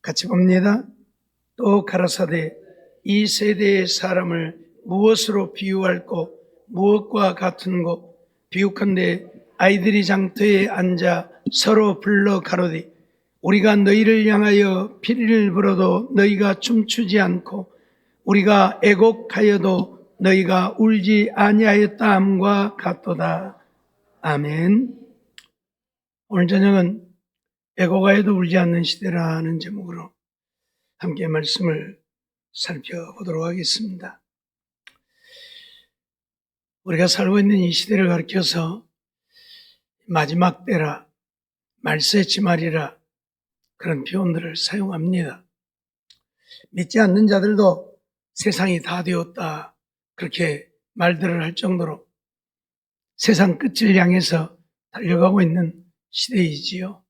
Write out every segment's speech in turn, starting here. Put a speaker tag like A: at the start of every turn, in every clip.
A: 같이 봅니다. 또 가라사대 이 세대의 사람을 무엇으로 비유할꼬 무엇과 같은고 비유컨대 아이들이 장터에 앉아 서로 불러 가로되 우리가 너희를 향하여 피리를 불어도 너희가 춤추지 않고 우리가 애곡하여도 너희가 울지 아니하였다 함과 같도다. 아멘. 오늘 저녁은 애곡하여도 울지 않는 시대라는 제목으로 함께 말씀을 살펴보도록 하겠습니다. 우리가 살고 있는 이 시대를 가리켜서 마지막 때라, 말세치 말이라 그런 표현들을 사용합니다. 믿지 않는 자들도 세상이 다 되었다 그렇게 말들을 할 정도로 세상 끝을 향해서 달려가고 있는 시대이지요.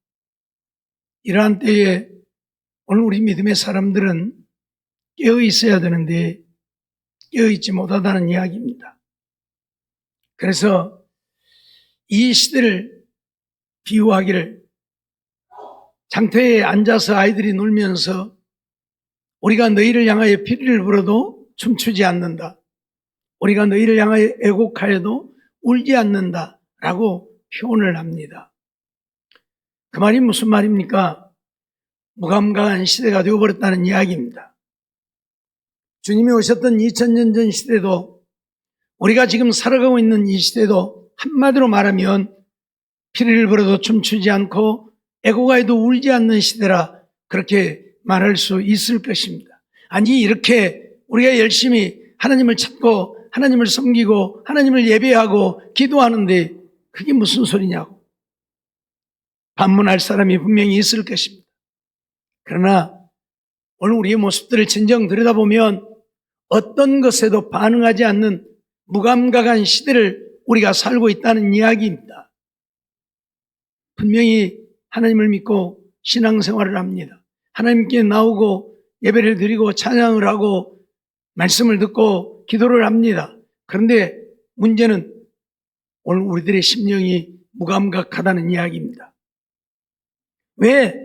A: 이러한 때에 오늘 우리 믿음의 사람들은 깨어 있어야 되는데 깨어 있지 못하다는 이야기입니다. 그래서 이 시대를 비유하기를 장터에 앉아서 아이들이 놀면서 우리가 너희를 향하여 피리를 불어도 춤추지 않는다. 우리가 너희를 향하여 애곡하여도 울지 않는다 라고 표현을 합니다. 그 말이 무슨 말입니까? 무감각한 시대가 되어버렸다는 이야기입니다. 주님이 오셨던 2000년 전 시대도 우리가 지금 살아가고 있는 이 시대도 한마디로 말하면 피리를 불어도 춤추지 않고 애곡하여도 울지 않는 시대라 그렇게 말할 수 있을 것입니다. 아니 이렇게 우리가 열심히 하나님을 찾고 하나님을 섬기고 하나님을 예배하고 기도하는데 그게 무슨 소리냐고 반문할 사람이 분명히 있을 것입니다. 그러나 오늘 우리의 모습들을 진정 들여다보면 어떤 것에도 반응하지 않는 무감각한 시대를 우리가 살고 있다는 이야기입니다. 분명히 하나님을 믿고 신앙생활을 합니다. 하나님께 나오고 예배를 드리고 찬양을 하고 말씀을 듣고 기도를 합니다. 그런데 문제는 오늘 우리들의 심령이 무감각하다는 이야기입니다. 왜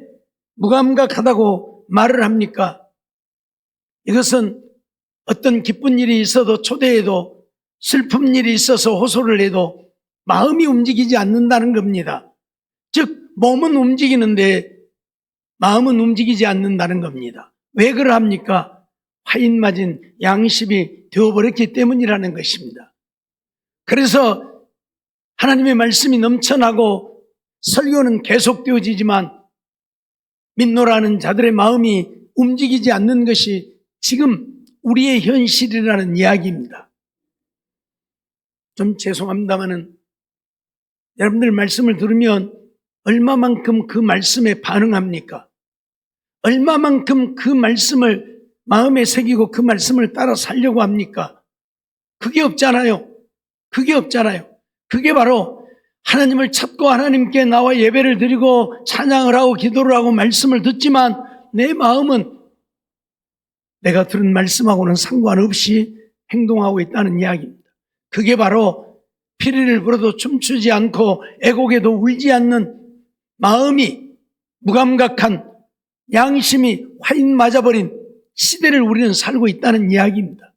A: 무감각하다고 말을 합니까? 이것은 어떤 기쁜 일이 있어도 초대해도 슬픈 일이 있어서 호소를 해도 마음이 움직이지 않는다는 겁니다. 즉 몸은 움직이는데 마음은 움직이지 않는다는 겁니다. 왜 그러합니까? 화인 맞은 양심이 되어버렸기 때문이라는 것입니다. 그래서 하나님의 말씀이 넘쳐나고 설교는 계속되어지지만 믿노라는 자들의 마음이 움직이지 않는 것이 지금 우리의 현실이라는 이야기입니다. 좀 죄송합니다마는 여러분들 말씀을 들으면 얼마만큼 그 말씀에 반응합니까? 얼마만큼 그 말씀을 마음에 새기고 그 말씀을 따라 살려고 합니까? 그게 없잖아요. 그게 없잖아요. 그게 바로 하나님을 찾고 하나님께 나와 예배를 드리고 찬양을 하고 기도를 하고 말씀을 듣지만 내 마음은 내가 들은 말씀하고는 상관없이 행동하고 있다는 이야기입니다. 그게 바로 피리를 불어도 춤추지 않고 애곡에도 울지 않는 마음이 무감각한 양심이 화인 맞아버린 시대를 우리는 살고 있다는 이야기입니다.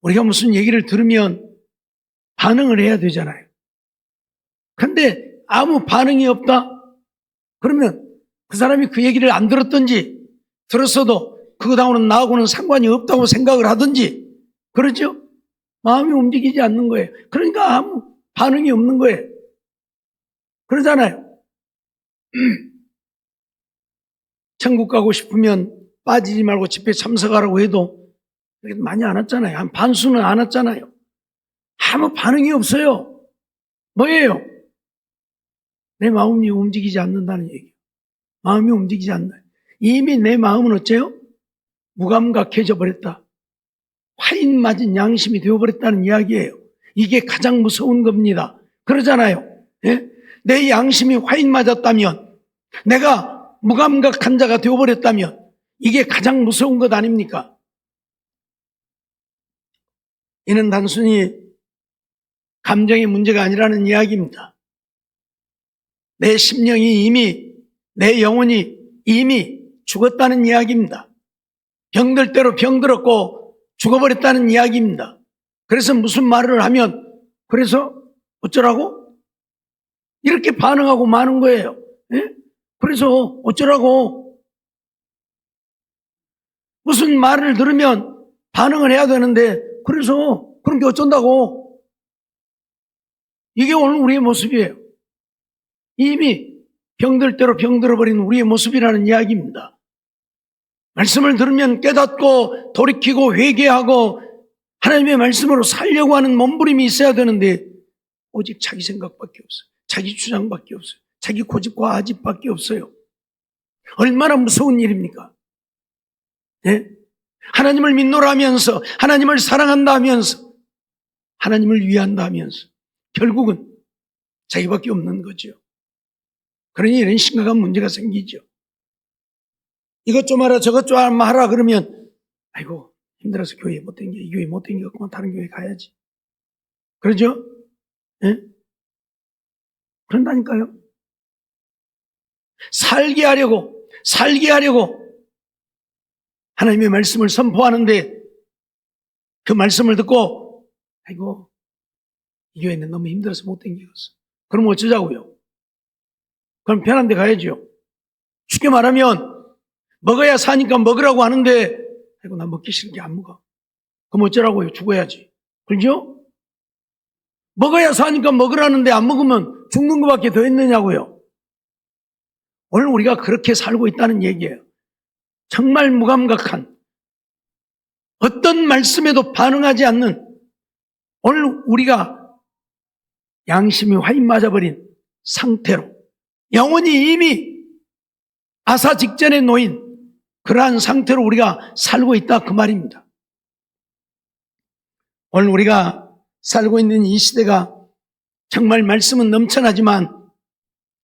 A: 우리가 무슨 얘기를 들으면 반응을 해야 되잖아요. 그런데 아무 반응이 없다? 그러면 그 사람이 그 얘기를 안 들었든지 들었어도 그거하고는 나하고는 상관이 없다고 생각을 하든지 그러죠? 마음이 움직이지 않는 거예요. 그러니까 아무 반응이 없는 거예요. 그러잖아요. 천국 가고 싶으면 빠지지 말고 집회 참석하라고 해도 많이 안 왔잖아요. 한 반수는 안 왔잖아요. 아무 반응이 없어요. 뭐예요? 내 마음이 움직이지 않는다는 얘기예요. 마음이 움직이지 않는다. 이미 내 마음은 어째요? 무감각해져 버렸다. 화인 맞은 양심이 되어버렸다는 이야기예요. 이게 가장 무서운 겁니다. 그러잖아요. 예? 내 양심이 화인 맞았다면, 내가 무감각한 자가 되어버렸다면 이게 가장 무서운 것 아닙니까? 이는 단순히 감정의 문제가 아니라는 이야기입니다. 내 심령이 이미, 내 영혼이 이미 죽었다는 이야기입니다. 병들 대로 병들었고 죽어버렸다는 이야기입니다. 그래서 무슨 말을 하면 그래서 어쩌라고? 이렇게 반응하고 마는 거예요. 예? 그래서 어쩌라고? 무슨 말을 들으면 반응을 해야 되는데 그래서 그런 게 어쩐다고? 이게 오늘 우리의 모습이에요. 이미 병들 대로 병들어버린 우리의 모습이라는 이야기입니다. 말씀을 들으면 깨닫고 돌이키고 회개하고 하나님의 말씀으로 살려고 하는 몸부림이 있어야 되는데 오직 자기 생각밖에 없어요. 자기 주장밖에 없어요. 자기 고집과 아집밖에 없어요. 얼마나 무서운 일입니까? 네? 하나님을 믿노라 하면서 하나님을 사랑한다 하면서 하나님을 위한다 하면서 결국은 자기밖에 없는 거죠. 그러니 이런 심각한 문제가 생기죠. 이것 좀 하라 저것 좀 하라 그러면 아이고 힘들어서 교회 못 댕겨. 이 교회 못 댕겼구만 다른 교회 가야지. 그러죠? 네? 그런다니까요. 살게 하려고 하나님의 말씀을 선포하는데 그 말씀을 듣고 아이고 이 교회는 너무 힘들어서 못 댕기겠어. 그럼 어쩌자고요? 그럼 편한 데 가야죠. 쉽게 말하면 먹어야 사니까 먹으라고 하는데 아이고 나 먹기 싫은 게 안 먹어. 그럼 어쩌라고요? 죽어야지. 그렇죠? 먹어야 사니까 먹으라는데 안 먹으면 죽는 것밖에 더 있느냐고요. 오늘 우리가 그렇게 살고 있다는 얘기예요. 정말 무감각한 어떤 말씀에도 반응하지 않는 오늘 우리가 양심이 화인 맞아버린 상태로 영혼이 이미 아사 직전에 놓인 그러한 상태로 우리가 살고 있다 그 말입니다. 오늘 우리가 살고 있는 이 시대가 정말 말씀은 넘쳐나지만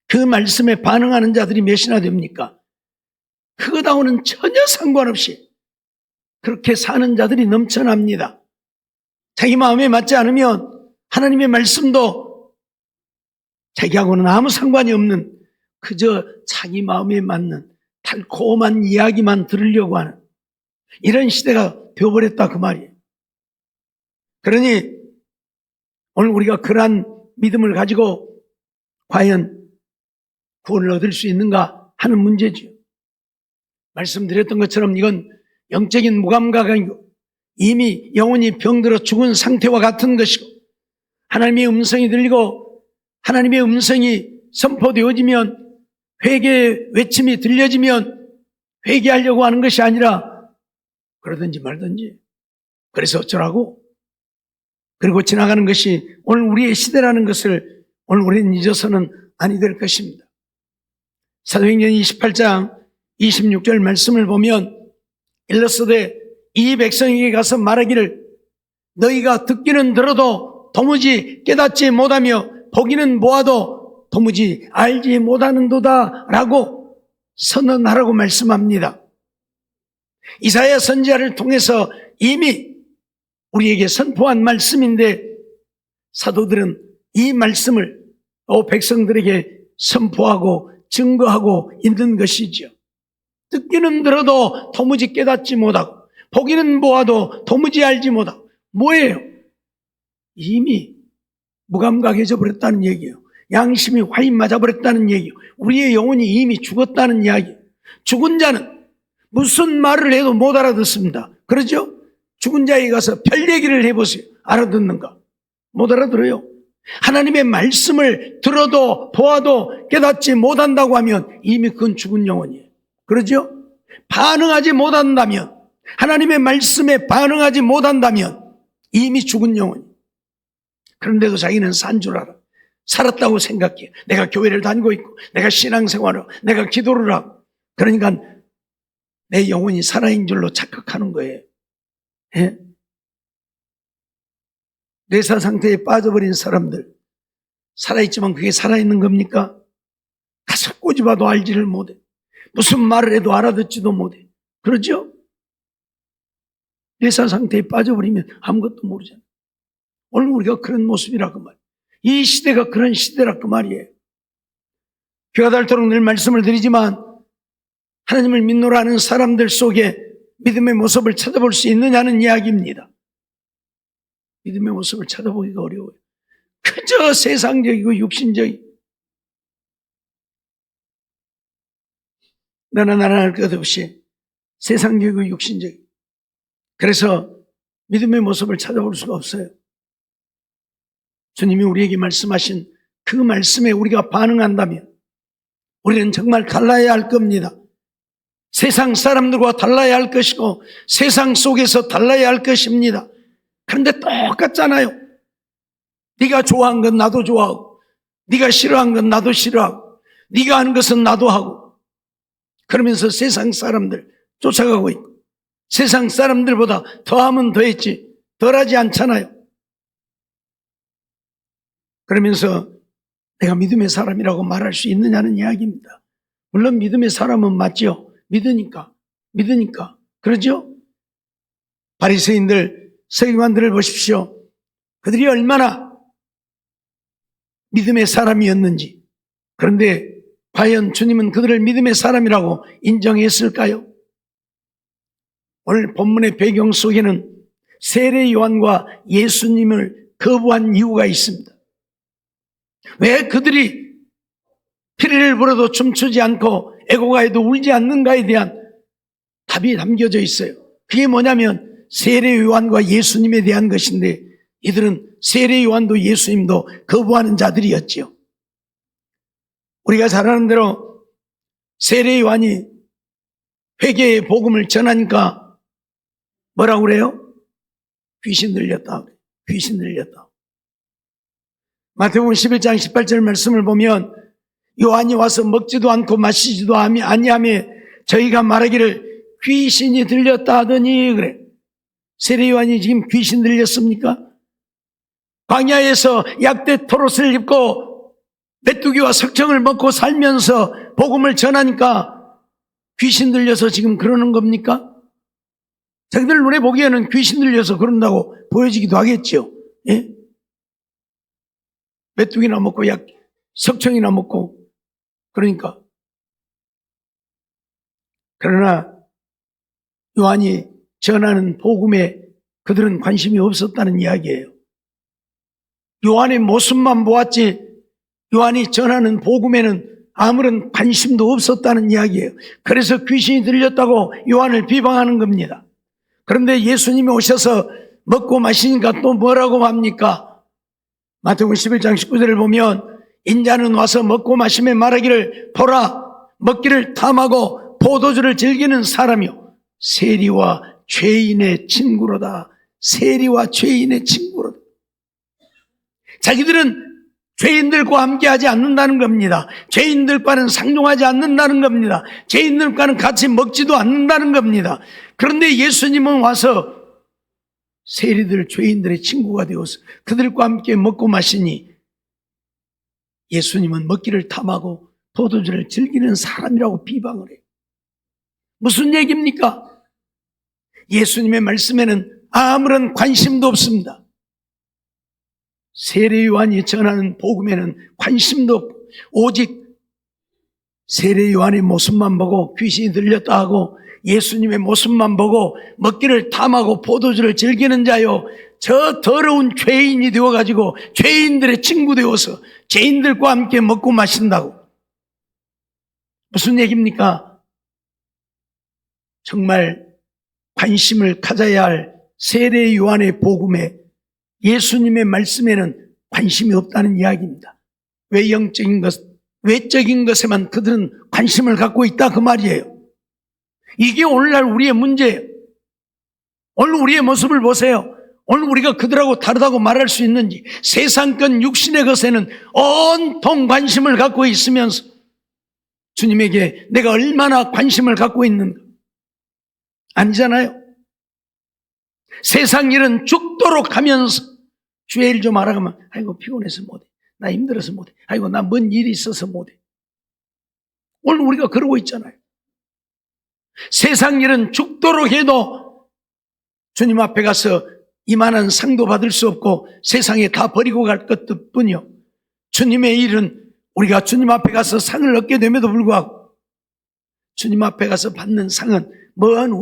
A: 그 말씀에 반응하는 자들이 몇이나 됩니까? 그거다고는 전혀 상관없이 그렇게 사는 자들이 넘쳐납니다. 자기 마음에 맞지 않으면 하나님의 말씀도 자기하고는 아무 상관이 없는 그저 자기 마음에 맞는 달콤한 이야기만 들으려고 하는 이런 시대가 되어버렸다 그 말이에요. 그러니 오늘 우리가 그러한 믿음을 가지고 과연 구원을 얻을 수 있는가 하는 문제죠. 말씀드렸던 것처럼 이건 영적인 무감각이고 이미 영혼이 병들어 죽은 상태와 같은 것이고 하나님의 음성이 들리고 하나님의 음성이 선포되어지면 회개 외침이 들려지면 회개하려고 하는 것이 아니라 그러든지 말든지 그래서 어쩌라고? 그리고 지나가는 것이 오늘 우리의 시대라는 것을 오늘 우리는 잊어서는 아니 될 것입니다. 사도행전 28장 26절 말씀을 보면 일러스되 이 백성에게 가서 말하기를 너희가 듣기는 들어도 도무지 깨닫지 못하며 보기는 보아도 도무지 알지 못하는도다 라고 선언하라고 말씀합니다. 이사야 선지자를 통해서 이미 우리에게 선포한 말씀인데 사도들은 이 말씀을 백성들에게 선포하고 증거하고 있는 것이죠. 듣기는 들어도 도무지 깨닫지 못하고 보기는 보아도 도무지 알지 못하고 뭐예요? 이미 무감각해져 버렸다는 얘기예요. 양심이 화인 맞아버렸다는 얘기예요. 우리의 영혼이 이미 죽었다는 이야기예요. 죽은 자는 무슨 말을 해도 못 알아듣습니다. 그러죠? 죽은 자에게 가서 별 얘기를 해보세요. 알아듣는가? 못 알아들어요. 하나님의 말씀을 들어도 보아도 깨닫지 못한다고 하면 이미 그건 죽은 영혼이에요. 그러죠? 반응하지 못한다면 하나님의 말씀에 반응하지 못한다면 이미 죽은 영혼이에요. 그런데도 자기는 산 줄 알아. 살았다고 생각해. 내가 교회를 다니고 있고 내가 신앙생활을 하고 내가 기도를 하고 그러니까 내 영혼이 살아있는 줄로 착각하는 거예요. 예? 뇌사 상태에 빠져버린 사람들 살아있지만 그게 살아있는 겁니까? 가서 꼬집어도 알지를 못해. 무슨 말을 해도 알아듣지도 못해. 그러죠? 뇌사 상태에 빠져버리면 아무것도 모르잖아요. 오늘 우리가 그런 모습이라 그 말이에요. 이 시대가 그런 시대라 그 말이에요. 귀가 닳도록 늘 말씀을 드리지만 하나님을 믿노라 하는 사람들 속에 믿음의 모습을 찾아볼 수 있느냐는 이야기입니다. 믿음의 모습을 찾아보기가 어려워요. 그저 세상적이고 육신적이고 너나 나나 할 것 없이 세상적이고 육신적이고, 그래서 믿음의 모습을 찾아볼 수가 없어요. 주님이 우리에게 말씀하신 그 말씀에 우리가 반응한다면 우리는 정말 달라야 할 겁니다. 세상 사람들과 달라야 할 것이고 세상 속에서 달라야 할 것입니다. 그런데 똑같잖아요. 네가 좋아한 건 나도 좋아하고 네가 싫어한 건 나도 싫어하고 네가 하는 것은 나도 하고, 그러면서 세상 사람들 쫓아가고 있고 세상 사람들보다 더하면 더했지 덜하지 않잖아요. 그러면서 내가 믿음의 사람이라고 말할 수 있느냐는 이야기입니다. 물론 믿음의 사람은 맞죠. 믿으니까 그러죠. 바리새인들, 서기관들을 보십시오. 그들이 얼마나 믿음의 사람이었는지. 그런데 과연 주님은 그들을 믿음의 사람이라고 인정했을까요? 오늘 본문의 배경 속에는 세례 요한과 예수님을 거부한 이유가 있습니다. 왜 그들이 피리를 불어도 춤추지 않고 애고가에도 울지 않는가에 대한 답이 담겨져 있어요. 그게 뭐냐면 세례 요한과 예수님에 대한 것인데, 이들은 세례 요한도 예수님도 거부하는 자들이었지요. 우리가 잘 아는 대로 세례 요한이 회개의 복음을 전하니까 뭐라고 그래요? 귀신 들렸다. 귀신 들렸다. 마태복음 11장 18절 말씀을 보면 요한이 와서 먹지도 않고 마시지도 아니하며 저희가 말하기를 귀신이 들렸다 하더니 그래. 세례 요한이 지금 귀신 들렸습니까? 광야에서 약대 토롯을 입고 메뚜기와 석청을 먹고 살면서 복음을 전하니까 귀신 들려서 지금 그러는 겁니까? 자기들 눈에 보기에는 귀신 들려서 그런다고 보여지기도 하겠죠. 예? 메뚜기나 먹고 석청이나 먹고 그러니까. 그러나 요한이 전하는 복음에 그들은 관심이 없었다는 이야기예요. 요한의 모습만 보았지 요한이 전하는 복음에는 아무런 관심도 없었다는 이야기예요. 그래서 귀신이 들렸다고 요한을 비방하는 겁니다. 그런데 예수님이 오셔서 먹고 마시니까 또 뭐라고 합니까? 마태복음 11장 19절을 보면 인자는 와서 먹고 마시며 말하기를 보라, 먹기를 탐하고 포도주를 즐기는 사람이요 세리와 죄인의 친구로다. 세리와 죄인의 친구로다. 자기들은 죄인들과 함께하지 않는다는 겁니다. 죄인들과는 상종하지 않는다는 겁니다. 죄인들과는 같이 먹지도 않는다는 겁니다. 그런데 예수님은 와서 세리들, 죄인들의 친구가 되어서 그들과 함께 먹고 마시니 예수님은 먹기를 탐하고 포도주를 즐기는 사람이라고 비방을 해요. 무슨 얘기입니까? 예수님의 말씀에는 아무런 관심도 없습니다. 세례 요한이 전하는 복음에는 관심도 없고 오직 세례 요한의 모습만 보고 귀신이 들렸다 하고 예수님의 모습만 보고 먹기를 탐하고 포도주를 즐기는 자요 저 더러운 죄인이 되어가지고 죄인들의 친구 되어서 죄인들과 함께 먹고 마신다고. 무슨 얘기입니까? 정말 관심을 가져야 할 세례 요한의 복음에 예수님의 말씀에는 관심이 없다는 이야기입니다. 외적인 것에만 그들은 관심을 갖고 있다 그 말이에요. 이게 오늘날 우리의 문제예요. 오늘 우리의 모습을 보세요. 오늘 우리가 그들하고 다르다고 말할 수 있는지. 세상권 육신의 것에는 온통 관심을 갖고 있으면서 주님에게 내가 얼마나 관심을 갖고 있는가? 아니잖아요. 세상 일은 죽도록 하면서 주의 일 좀 알아가면 아이고 피곤해서 못해, 나 힘들어서 못해, 아이고 나 뭔 일이 있어서 못해. 오늘 우리가 그러고 있잖아요. 세상 일은 죽도록 해도 주님 앞에 가서 이만한 상도 받을 수 없고 세상에 다 버리고 갈 것뿐이요. 주님의 일은 우리가 주님 앞에 가서 상을 얻게 됨에도 불구하고 주님 앞에 가서 받는 상은 먼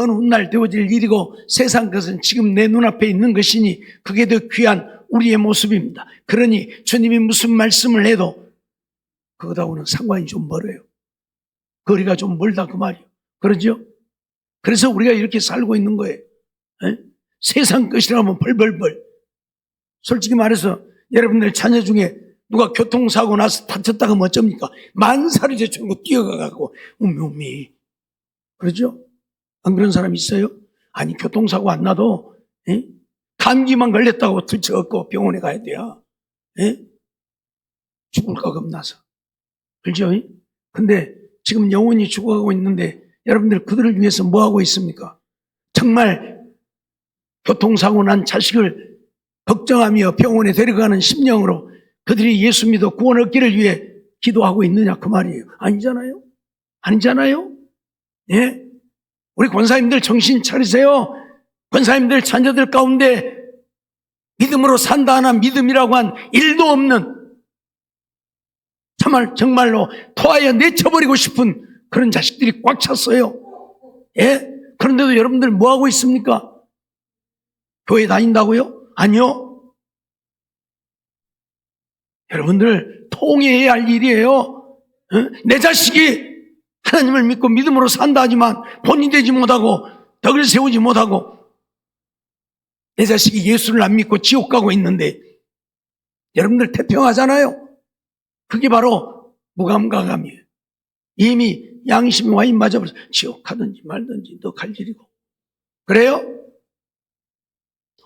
A: 훗날 되어질 일이고 세상 것은 지금 내 눈앞에 있는 것이니 그게 더 귀한 우리의 모습입니다. 그러니 주님이 무슨 말씀을 해도 그것하고는 상관이 좀 멀어요. 거리가 좀 멀다 그 말이에요. 그러죠? 그래서 우리가 이렇게 살고 있는 거예요. 에? 세상 것이라면 벌벌벌. 솔직히 말해서 여러분들 자녀 중에 누가 교통사고 나서 다쳤다가 하면 어쩝니까? 만사를 제쳐놓고 뛰어가고 우미 그러죠? 안 그런 사람 있어요? 아니 교통사고 안 나도 에? 감기만 걸렸다고 들쳐갖고 병원에 가야 돼요. 에? 죽을까 겁나서. 그렇죠? 근데 지금 영혼이 죽어가고 있는데 여러분들 그들을 위해서 뭐 하고 있습니까? 정말 교통사고 난 자식을 걱정하며 병원에 데려가는 심령으로 그들이 예수 믿어 구원 얻기를 위해 기도하고 있느냐 그 말이에요. 아니잖아요? 아니잖아요? 예? 우리 권사님들 정신 차리세요. 권사님들 자녀들 가운데 믿음으로 산다 하나 믿음이라고 한 일도 없는 정말로 토하여 내쳐버리고 싶은 그런 자식들이 꽉 찼어요. 예? 그런데도 여러분들 뭐 하고 있습니까? 교회 다닌다고요? 아니요. 여러분들 통회해야 할 일이에요. 내 자식이 하나님을 믿고 믿음으로 산다 하지만 본인 되지 못하고 덕을 세우지 못하고 내 자식이 예수를 안 믿고 지옥 가고 있는데 여러분들 태평하잖아요. 그게 바로 무감각함이에요. 이미 양심이 와인 맞아버려서 지옥 가든지 말든지 너 갈 일이고. 그래요?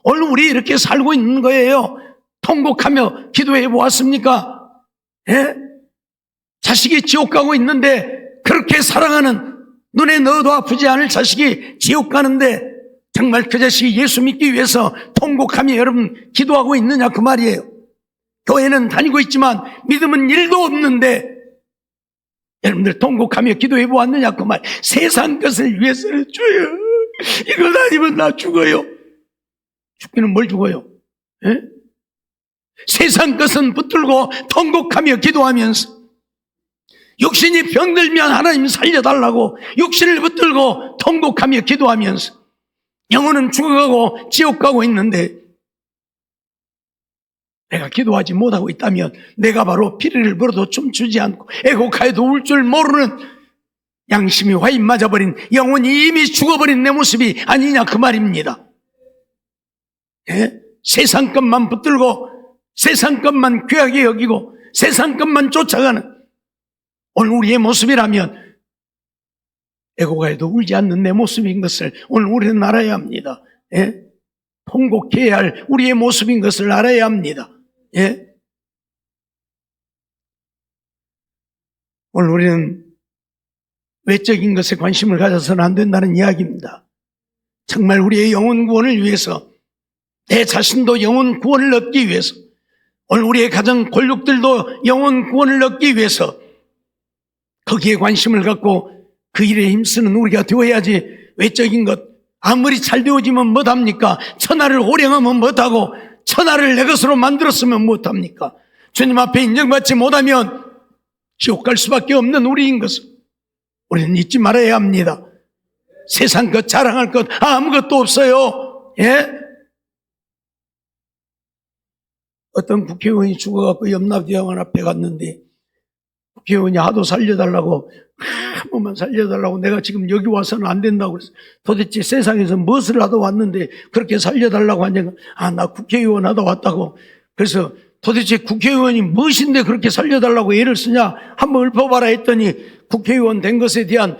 A: 오늘 우리 이렇게 살고 있는 거예요. 통곡하며 기도해 보았습니까? 예? 자식이 지옥 가고 있는데 그렇게 사랑하는 눈에 넣어도 아프지 않을 자식이 지옥 가는데 정말 그 자식이 예수 믿기 위해서 통곡하며 여러분 기도하고 있느냐 그 말이에요. 교회는 다니고 있지만 믿음은 1도 없는데 여러분들 통곡하며 기도해 보았느냐 그 말. 세상 것을 위해서는 주여 이거 아니면 나 죽어요. 죽기는 뭘 죽어요? 예? 세상 것은 붙들고 통곡하며 기도하면서 육신이 병들면 하나님 살려달라고 육신을 붙들고 통곡하며 기도하면서 영혼은 죽어가고 지옥 가고 있는데 내가 기도하지 못하고 있다면 내가 바로 피리를 불어도 춤추지 않고 애곡하여도 울 줄 모르는 양심이 화인 맞아버린 영혼이 이미 죽어버린 내 모습이 아니냐 그 말입니다. 예? 세상 것만 붙들고 세상 것만 귀하게 여기고 세상 것만 쫓아가는 오늘 우리의 모습이라면 애곡하여도 울지 않는 내 모습인 것을 오늘 우리는 알아야 합니다. 예? 통곡해야 할 우리의 모습인 것을 알아야 합니다. 예? 오늘 우리는 외적인 것에 관심을 가져서는 안 된다는 이야기입니다. 정말 우리의 영혼 구원을 위해서 내 자신도 영혼 구원을 얻기 위해서 오늘 우리의 가정 골육들도 영혼 구원을 얻기 위해서 거기에 관심을 갖고 그 일에 힘쓰는 우리가 되어야지 외적인 것 아무리 잘 되어지면 못합니까? 천하를 호령하면 못하고 천하를 내 것으로 만들었으면 못합니까? 주님 앞에 인정받지 못하면 지옥 갈 수밖에 없는 우리인 것을 우리는 잊지 말아야 합니다. 세상 것 자랑할 것 아무것도 없어요. 예? 어떤 국회의원이 죽어갖고 염라대왕원 앞에 갔는데 국회의원이 하도 살려달라고 한 번만 살려달라고 내가 지금 여기 와서는 안 된다고 그래서 도대체 세상에서 무엇을 하다 왔는데 그렇게 살려달라고 하냐고 나 국회의원 하다 왔다고 그래서 도대체 국회의원이 무엇인데 그렇게 살려달라고 애를 쓰냐 한번 읊어봐라 했더니 국회의원 된 것에 대한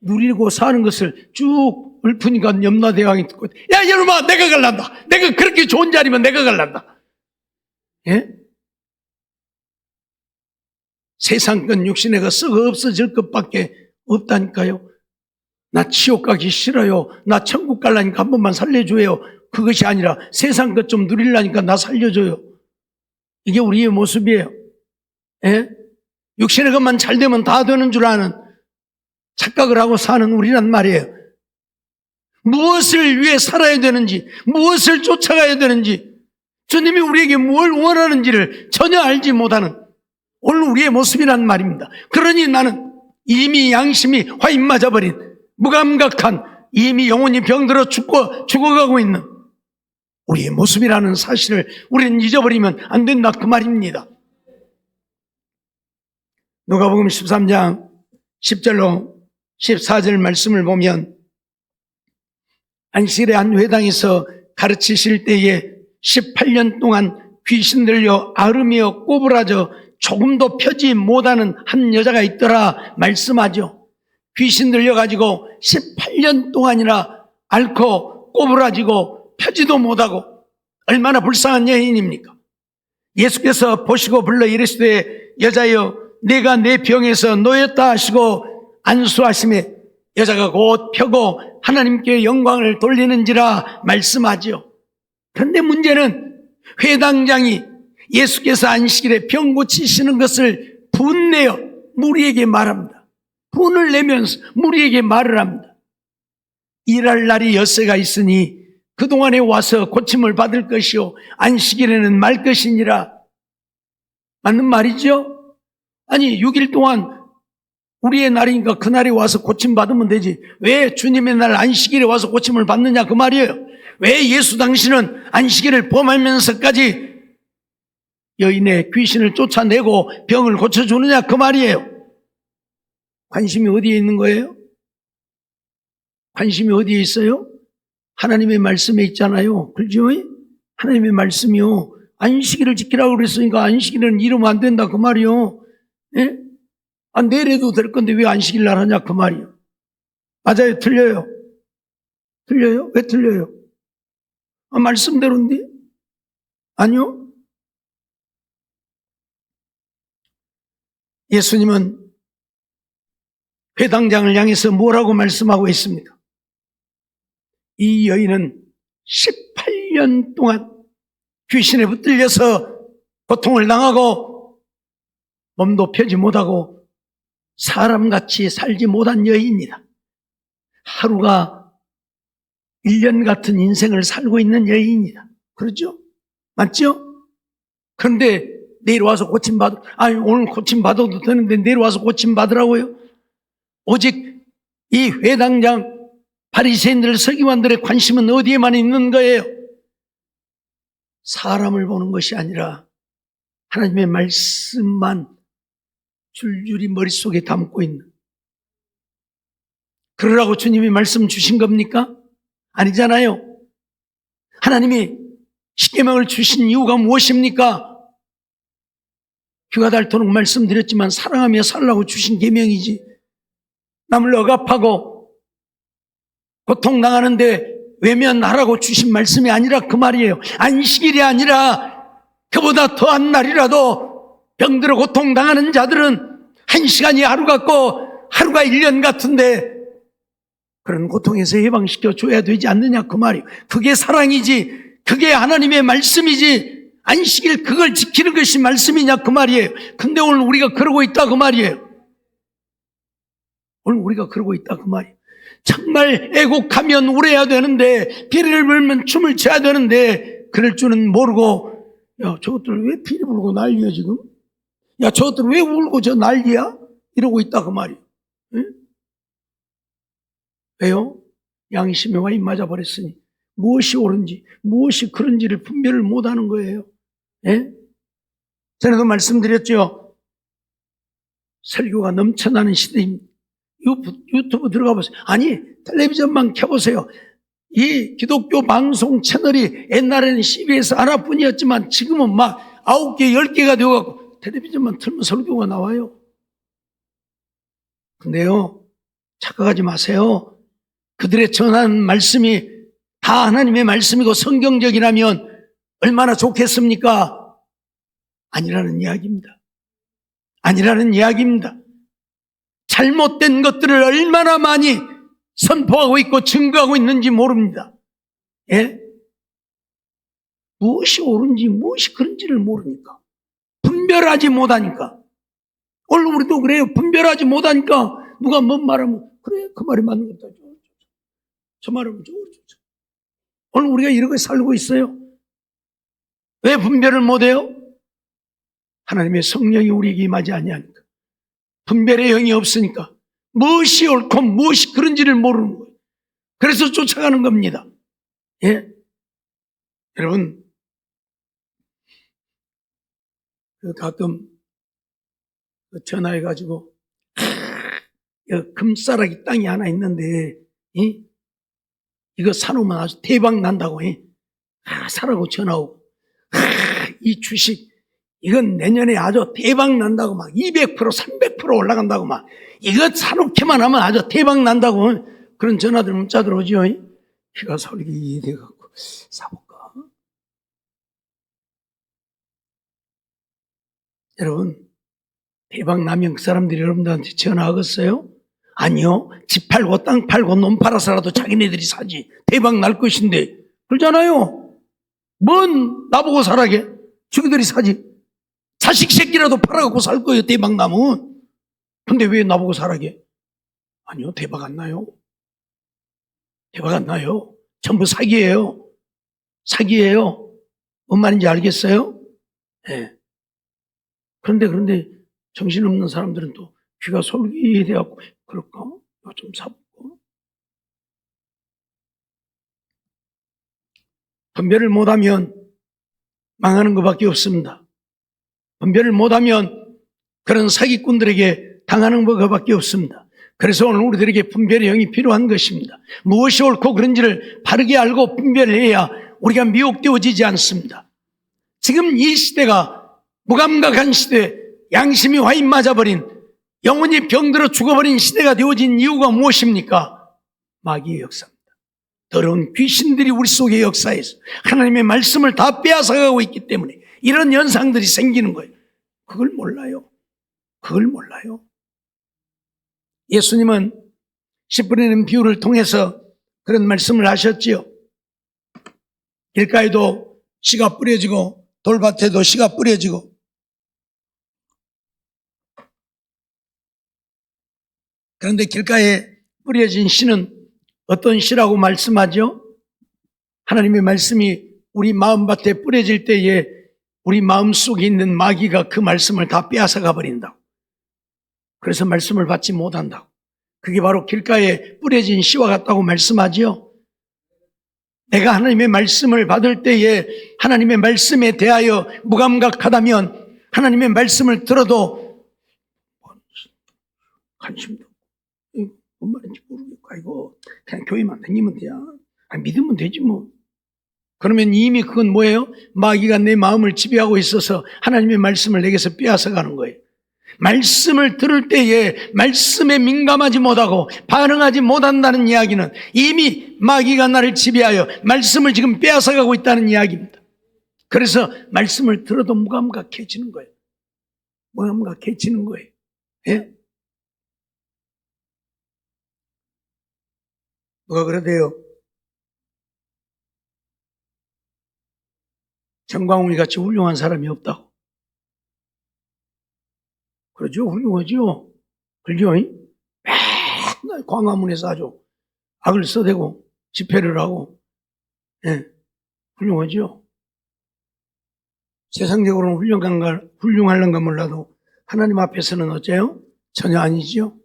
A: 누리고 사는 것을 쭉 읊으니까 염라대왕이 듣고 야 이놈아 내가 갈란다 내가 그렇게 좋은 자리면 내가 갈란다. 예? 세상 건 육신애가 썩어 없어질 것밖에 없다니까요. 나 지옥 가기 싫어요. 나 천국 갈라니까 한 번만 살려줘요. 그것이 아니라 세상 것 좀 누리려니까 나 살려줘요. 이게 우리의 모습이에요. 예? 육신의 것만 잘 되면 다 되는 줄 아는 착각을 하고 사는 우리란 말이에요. 무엇을 위해 살아야 되는지 무엇을 쫓아가야 되는지 주님이 우리에게 뭘 원하는지를 전혀 알지 못하는 오늘 우리의 모습이란 말입니다. 그러니 나는 이미 양심이 화인 맞아버린 무감각한 이미 영혼이 병들어 죽어가고 있는 우리의 모습이라는 사실을 우리는 잊어버리면 안 된다 그 말입니다. 누가복음 13장 10절로 14절 말씀을 보면 안식일에 한 회당에서 가르치실 때에 18년 동안 귀신 들려 앓으며 꼬부라져 조금도 펴지 못하는 한 여자가 있더라 말씀하죠. 귀신 들려가지고 18년 동안이나 앓고 꼬부라지고 펴지도 못하고 얼마나 불쌍한 여인입니까? 예수께서 보시고 불러 이르시되 여자여 내가 내 병에서 놓였다 하시고 안수하심에 여자가 곧 펴고 하나님께 영광을 돌리는지라 말씀하죠. 그런데 문제는 회당장이 예수께서 안식일에 병 고치시는 것을 분내어 무리에게 말합니다. 분을 내면서 무리에게 말을 합니다. 일할 날이 엿새가 있으니 그동안에 와서 고침을 받을 것이요 안식일에는 말 것이니라. 맞는 말이죠? 아니 6일 동안 우리의 날이니까 그날에 와서 고침 받으면 되지. 왜 주님의 날 안식일에 와서 고침을 받느냐 그 말이에요. 왜 예수 당신은 안식일을 범하면서까지 여인의 귀신을 쫓아내고 병을 고쳐주느냐 그 말이에요. 관심이 어디에 있는 거예요? 관심이 어디에 있어요? 하나님의 말씀에 있잖아요. 그렇죠? 하나님의 말씀이요. 안식일을 지키라고 그랬으니까 안식일은 이러면 안 된다 그 말이요. 예? 내일에도 될 건데 왜 안식일 날 하냐 그 말이요. 맞아요? 틀려요? 틀려요? 왜 틀려요? 말씀대로인데? 아니요? 예수님은 회당장을 향해서 뭐라고 말씀하고 있습니까? 이 여인은 18년 동안 귀신에 붙들려서 고통을 당하고 몸도 펴지 못하고 사람같이 살지 못한 여인이다. 하루가 1년 같은 인생을 살고 있는 여인이다. 그렇죠? 맞죠? 그런데 내일 와서 고침받으, 오늘 고침받아도 되는데 내일 와서 고침받으라고요? 오직 이 회당장 바리새인들 서기관들의 관심은 어디에만 있는 거예요? 사람을 보는 것이 아니라 하나님의 말씀만 줄줄이 머릿속에 담고 있는. 그러라고 주님이 말씀 주신 겁니까? 아니잖아요. 하나님이 십계명을 주신 이유가 무엇입니까? 귀가 닳도록 말씀드렸지만 사랑하며 살라고 주신 계명이지. 남을 억압하고 고통당하는데 외면하라고 주신 말씀이 아니라 그 말이에요. 안식일이 아니라 그보다 더한 날이라도 병들어 고통당하는 자들은 한 시간이 하루 같고 하루가 1년 같은데 그런 고통에서 해방시켜 줘야 되지 않느냐 그 말이에요. 그게 사랑이지, 그게 하나님의 말씀이지, 안식일 그걸 지키는 것이 말씀이냐 그 말이에요. 근데 오늘 우리가 그러고 있다 그 말이에요. 오늘 우리가 그러고 있다 그 말이에요. 정말 애곡하면 울어야 되는데, 피리를 불면 춤을 춰야 되는데 그럴 줄은 모르고, 야 저것들 왜 피리 불고 난리야 지금? 야 저것들 왜 울고 저 난리야? 이러고 있다 그 말이에요. 응? 왜요? 양심에 와인 맞아버렸으니 무엇이 옳은지 무엇이 그런지를 분별을 못하는 거예요. 예? 전에도 말씀드렸죠. 설교가 넘쳐나는 시대입니다. 유튜브 들어가 보세요. 아니 텔레비전만 켜보세요. 이 기독교 방송 채널이 옛날에는 CBS 하나뿐이었지만 지금은 막 9개, 10개가 되어갖고 텔레비전만 틀면 설교가 나와요. 근데요, 착각하지 마세요. 그들의 전하는 말씀이 다 하나님의 말씀이고 성경적이라면 얼마나 좋겠습니까? 아니라는 이야기입니다. 아니라는 이야기입니다. 잘못된 것들을 얼마나 많이 선포하고 있고 증거하고 있는지 모릅니다. 예? 무엇이 옳은지 무엇이 그런지를 모르니까. 분별하지 못하니까. 오늘 우리도 그래요. 분별하지 못하니까 누가 뭔 말하면 그래 그 말이 맞는 거다. 저 말하면 오늘 우리가 이렇게 살고 있어요. 왜 분별을 못해요? 하나님의 성령이 우리에게 임하지 아니하니까. 분별의 영이 없으니까 무엇이 옳고 무엇이 그런지를 모르는 거예요. 그래서 쫓아가는 겁니다. 예? 여러분, 가끔 전화해가지고 금싸라기 땅이 하나 있는데 이거 사놓으면 아주 대박 난다고 사라고 전화 오고 이 주식 이건 내년에 아주 대박 난다고 막 200% 300% 올라간다고 막 이거 사놓기만 하면 아주 대박 난다고 그런 전화들 문자들 오죠. 귀가 솔깃해갖고 사볼까? 여러분, 대박 나면 그 사람들이 여러분들한테 전화하겠어요? 아니요. 집 팔고 땅 팔고 놈 팔아서라도 자기네들이 사지. 대박 날 것인데. 그러잖아요. 뭔 나보고 사라게? 자기들이 사지. 자식 새끼라도 팔아갖고 살 거예요. 대박 나면. 근데 왜 나보고 사라게? 아니요. 대박 안 나요. 대박 안 나요. 전부 사기예요. 사기예요. 뭔 말인지 알겠어요? 네. 그런데 정신없는 사람들은 또 귀가 솔깃해갖고 그럴까? 이거 좀 사보고. 분별을 못하면 망하는 것밖에 없습니다. 분별을 못하면 그런 사기꾼들에게 당하는 것밖에 없습니다. 그래서 오늘 우리들에게 분별의 영이 필요한 것입니다. 무엇이 옳고 그런지를 바르게 알고 분별해야 우리가 미혹되어지지 않습니다. 지금 이 시대가 무감각한 시대, 양심이 화인 맞아버린, 영혼이 병들어 죽어버린 시대가 되어진 이유가 무엇입니까? 마귀의 역사입니다. 더러운 귀신들이 우리 속의 역사에서 하나님의 말씀을 다 빼앗아가고 있기 때문에 이런 현상들이 생기는 거예요. 그걸 몰라요. 그걸 몰라요. 예수님은 씨 뿌리는 비유를 통해서 그런 말씀을 하셨지요. 길가에도 씨가 뿌려지고 돌밭에도 씨가 뿌려지고 그런데 길가에 뿌려진 씨는 어떤 씨라고 말씀하죠? 하나님의 말씀이 우리 마음밭에 뿌려질 때에 우리 마음속에 있는 마귀가 그 말씀을 다 빼앗아가 버린다고. 그래서 말씀을 받지 못한다고. 그게 바로 길가에 뿌려진 씨와 같다고 말씀하지요. 내가 하나님의 말씀을 받을 때에 하나님의 말씀에 대하여 무감각하다면 하나님의 말씀을 들어도 관심도 없고 뭔 말인지 모르겠고 아이고 그냥 교회만 다니면 돼야 믿으면 되지 뭐. 그러면 이미 그건 뭐예요? 마귀가 내 마음을 지배하고 있어서 하나님의 말씀을 내게서 빼앗아가는 거예요. 말씀을 들을 때에 말씀에 민감하지 못하고 반응하지 못한다는 이야기는 이미 마귀가 나를 지배하여 말씀을 지금 빼앗아가고 있다는 이야기입니다. 그래서 말씀을 들어도 무감각해지는 거예요. 무감각해지는 거예요. 예? 누가 그러대요? 정광훈이 같이 훌륭한 사람이 없다고. 그러죠? 훌륭하죠? 그죠? 맨날 광화문에서 아주 악을 써대고 집회를 하고, 예, 훌륭하죠? 세상적으로는 훌륭한가 몰라도 하나님 앞에서는 어째요? 전혀 아니죠?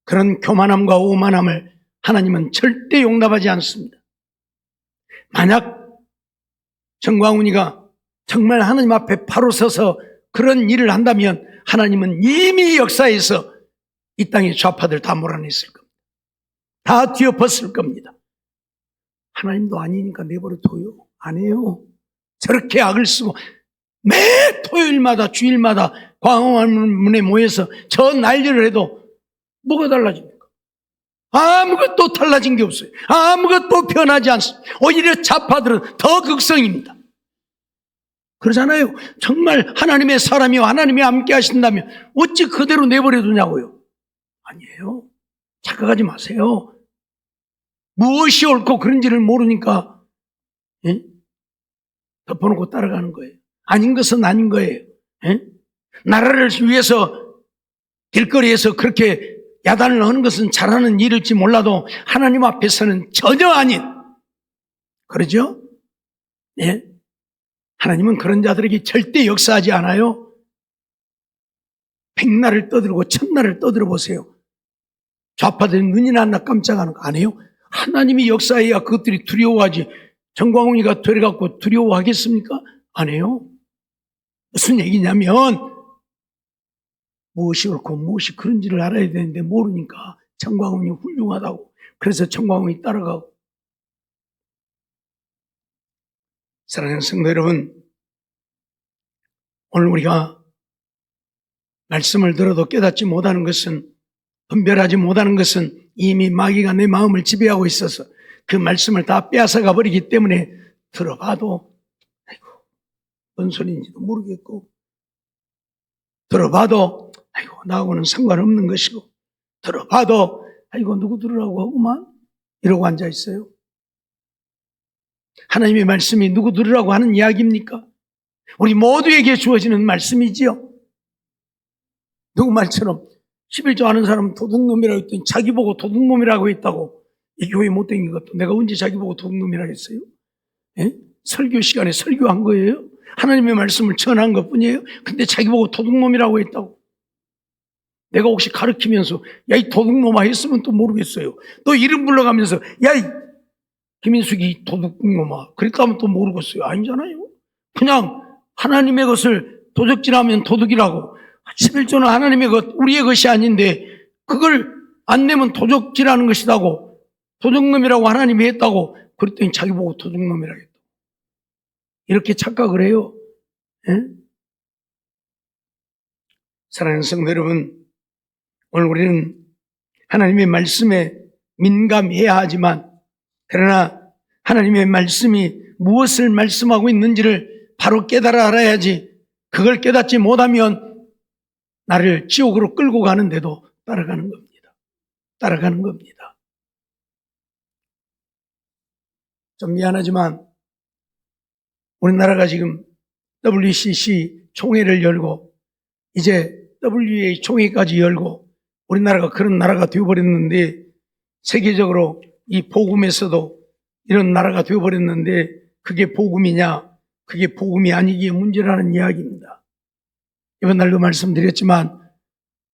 A: 그런 교만함과 오만함을 하나님은 절대 용납하지 않습니다. 만약 정광훈이가 정말 하나님 앞에 바로 서서 그런 일을 한다면 하나님은 이미 역사에서 이 땅의 좌파들 다 몰아냈을 겁니다. 다 뒤엎었을 겁니다. 하나님도 아니니까 내버려 둬요. 안 해요. 저렇게 악을 쓰고 매 토요일마다 주일마다 광화문에 모여서 저 난리를 해도 뭐가 달라집니까? 아무것도 달라진 게 없어요. 아무것도 변하지 않습니다. 오히려 좌파들은 더 극성입니다. 그러잖아요. 정말 하나님의 사람이요 하나님이 함께 하신다면 어찌 그대로 내버려 두냐고요. 아니에요. 착각하지 마세요. 무엇이 옳고 그런지를 모르니까 예? 덮어놓고 따라가는 거예요. 아닌 것은 아닌 거예요. 예? 나라를 위해서 길거리에서 그렇게 야단을 하는 것은 잘하는 일일지 몰라도 하나님 앞에서는 전혀 아닌, 그러죠? 예? 하나님은 그런 자들에게 절대 역사하지 않아요. 백날을 떠들고 천날을 떠들어 보세요. 좌파들이 눈이 났나 깜짝하는 거 안 해요? 하나님이 역사해야 그것들이 두려워하지. 정광훈이가 되어갖고 두려워하겠습니까? 안 해요. 무슨 얘기냐면 무엇이 옳고 무엇이 그런지를 알아야 되는데 모르니까 정광훈이 훌륭하다고. 그래서 정광훈이 따라가고. 사랑하는 성도 여러분, 오늘 우리가 말씀을 들어도 깨닫지 못하는 것은, 분별하지 못하는 것은 이미 마귀가 내 마음을 지배하고 있어서 그 말씀을 다 빼앗아가 버리기 때문에 들어봐도 아이고 뭔 소리인지도 모르겠고, 들어봐도 아이고 나하고는 상관없는 것이고, 들어봐도 아이고 누구 들으라고 하구만 이러고 앉아 있어요. 하나님의 말씀이 누구 들으라고 하는 이야기입니까? 우리 모두에게 주어지는 말씀이지요. 누구 말처럼 11조 아는 사람은 도둑놈이라고 했더니 자기 보고 도둑놈이라고 했다고 이 교회 못 댕긴 것도 내가 언제 자기 보고 도둑놈이라고 했어요? 예? 설교 시간에 설교한 거예요? 하나님의 말씀을 전한 것 뿐이에요? 근데 자기 보고 도둑놈이라고 했다고. 내가 혹시 가르치면서 야 이 도둑놈아 했으면 또 모르겠어요. 또 이름 불러가면서 야 이 김인숙이 도둑놈아 그랬다 하면 또 모르겠어요. 아니잖아요. 그냥 하나님의 것을 도적질하면 도둑이라고, 11조는 하나님의 것, 우리의 것이 아닌데 그걸 안 내면 도적질하는 것이라고, 도둑놈이라고 하나님이 했다고 그랬더니 자기 보고 도둑놈이라고 했다고. 이렇게 착각을 해요. 예? 사랑하는 성도 여러분, 오늘 우리는 하나님의 말씀에 민감해야 하지만, 그러나 하나님의 말씀이 무엇을 말씀하고 있는지를 바로 깨달아 알아야지. 그걸 깨닫지 못하면 나를 지옥으로 끌고 가는데도 따라가는 겁니다. 따라가는 겁니다. 좀 미안하지만 우리나라가 지금 WCC 총회를 열고 이제 WA 총회까지 열고 우리나라가 그런 나라가 되어버렸는데, 세계적으로 이 복음에서도 이런 나라가 되어버렸는데 그게 복음이냐? 그게 복음이 아니기에 문제라는 이야기입니다. 이번 날도 말씀드렸지만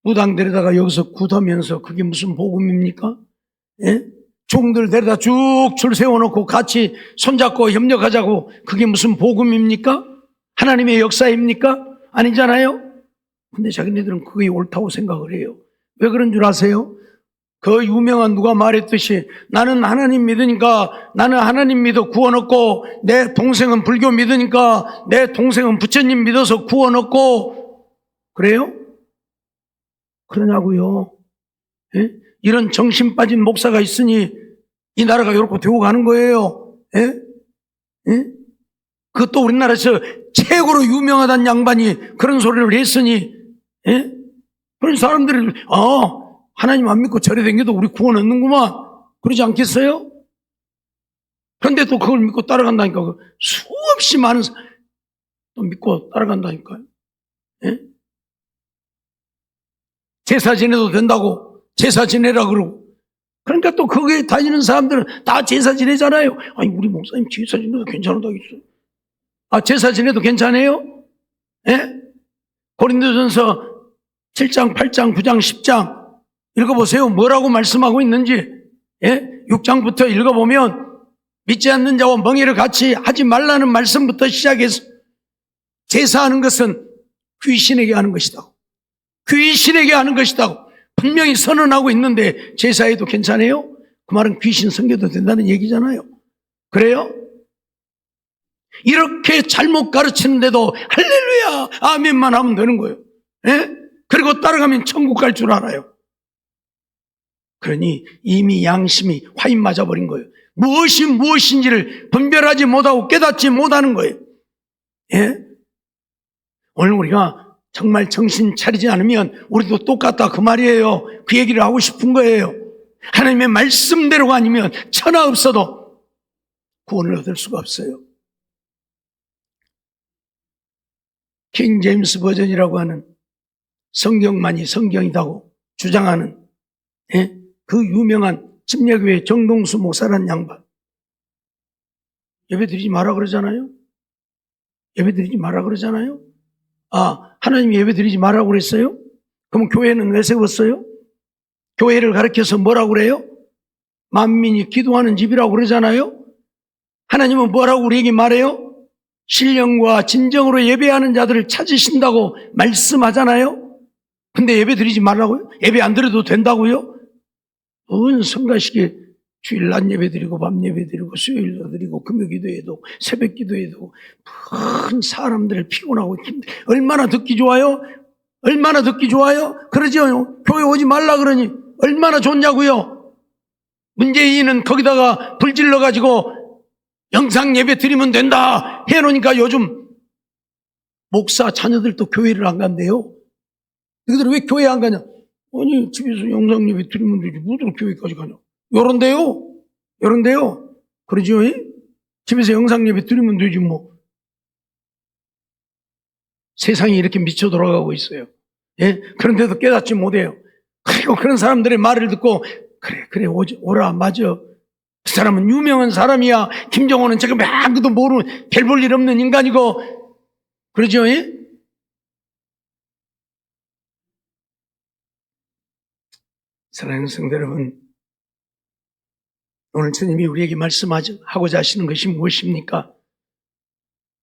A: 무당 데려다가 여기서 굿하면서 그게 무슨 복음입니까? 예? 종들 데려다 쭉 줄 세워놓고 같이 손잡고 협력하자고, 그게 무슨 복음입니까? 하나님의 역사입니까? 아니잖아요. 근데 자기네들은 그게 옳다고 생각을 해요. 왜 그런 줄 아세요? 그 유명한 누가 말했듯이 나는 하나님 믿으니까 나는 하나님 믿어 구원 얻고, 내 동생은 불교 믿으니까 내 동생은 부처님 믿어서 구원 얻고, 그래요? 그러냐고요. 예? 이런 정신 빠진 목사가 있으니 이 나라가 이렇게 되어가는 거예요. 예? 예? 그것도 우리나라에서 최고로 유명하다는 양반이 그런 소리를 했으니, 예? 그런 사람들이 하나님 안 믿고 절에 댕겨도 우리 구원 얻는구만 그러지 않겠어요? 그런데 또 그걸 믿고 따라간다니까. 수없이 많은 또 믿고 따라간다니까요. 예? 제사 지내도 된다고 제사 지내라 그러고, 그러니까 또 거기에 다니는 사람들은 다 제사 지내잖아요. 아니 우리 목사님 제사 지내도 괜찮다고 했어요. 아 제사 지내도 괜찮아요? 예? 고린도전서 7장, 8장, 9장, 10장 읽어보세요. 뭐라고 말씀하고 있는지. 예? 6장부터 읽어보면 믿지 않는 자와 멍에를 같이 하지 말라는 말씀부터 시작해서 제사하는 것은 귀신에게 하는 것이다. 귀신에게 하는 것이다. 분명히 선언하고 있는데 제사해도 괜찮아요? 그 말은 귀신 섬겨도 된다는 얘기잖아요. 그래요? 이렇게 잘못 가르치는데도 할렐루야 아멘만 하면 되는 거예요. 예? 그리고 따라가면 천국 갈 줄 알아요. 그러니 이미 양심이 화인 맞아버린 거예요. 무엇이 무엇인지를 분별하지 못하고 깨닫지 못하는 거예요. 예? 오늘 우리가 정말 정신 차리지 않으면 우리도 똑같다 그 말이에요. 그 얘기를 하고 싶은 거예요. 하나님의 말씀대로가 아니면 천하 없어도 구원을 얻을 수가 없어요. 킹 제임스 버전이라고 하는 성경만이 성경이라고 주장하는, 예? 그 유명한 침례교회 정동수 목사라는 양반, 예배 드리지 마라 그러잖아요. 예배 드리지 마라 그러잖아요. 하나님이 예배 드리지 마라고 그랬어요? 그럼 교회는 왜 세웠어요? 교회를 가르쳐서 뭐라고 그래요? 만민이 기도하는 집이라고 그러잖아요. 하나님은 뭐라고 우리에게 말해요? 신령과 진정으로 예배하는 자들을 찾으신다고 말씀하잖아요. 근데 예배 드리지 말라고요? 예배 안 드려도 된다고요? 온 성가시게 주일 낮 예배 드리고 밤 예배 드리고 수요일도 드리고 금요 기도에도 새벽 기도에도 큰 사람들을 피곤하고 얼마나 듣기 좋아요? 얼마나 듣기 좋아요? 그러죠. 교회 오지 말라 그러니 얼마나 좋냐고요. 문재인은 거기다가 불 질러가지고 영상 예배 드리면 된다 해놓으니까 요즘 목사 자녀들도 교회를 안 간대요. 너희들 왜 교회 안 가냐? 아니 집에서 영상 예배 드리면 되지 무슨 교회까지 가냐? 요런데요. 그러죠? 집에서 영상 예배 드리면 되지 뭐. 세상이 이렇게 미쳐 돌아가고 있어요. 예? 그런데도 깨닫지 못해요. 그리고 그런 사람들의 말을 듣고 그래 오라 맞아. 그 사람은 유명한 사람이야. 김정은은 제가 아무도 모르는 별 볼 일 없는 인간이고 그러죠? 예? 사랑하는 성도 여러분, 오늘 주님이 우리에게 말씀하고자 하시는 것이 무엇입니까?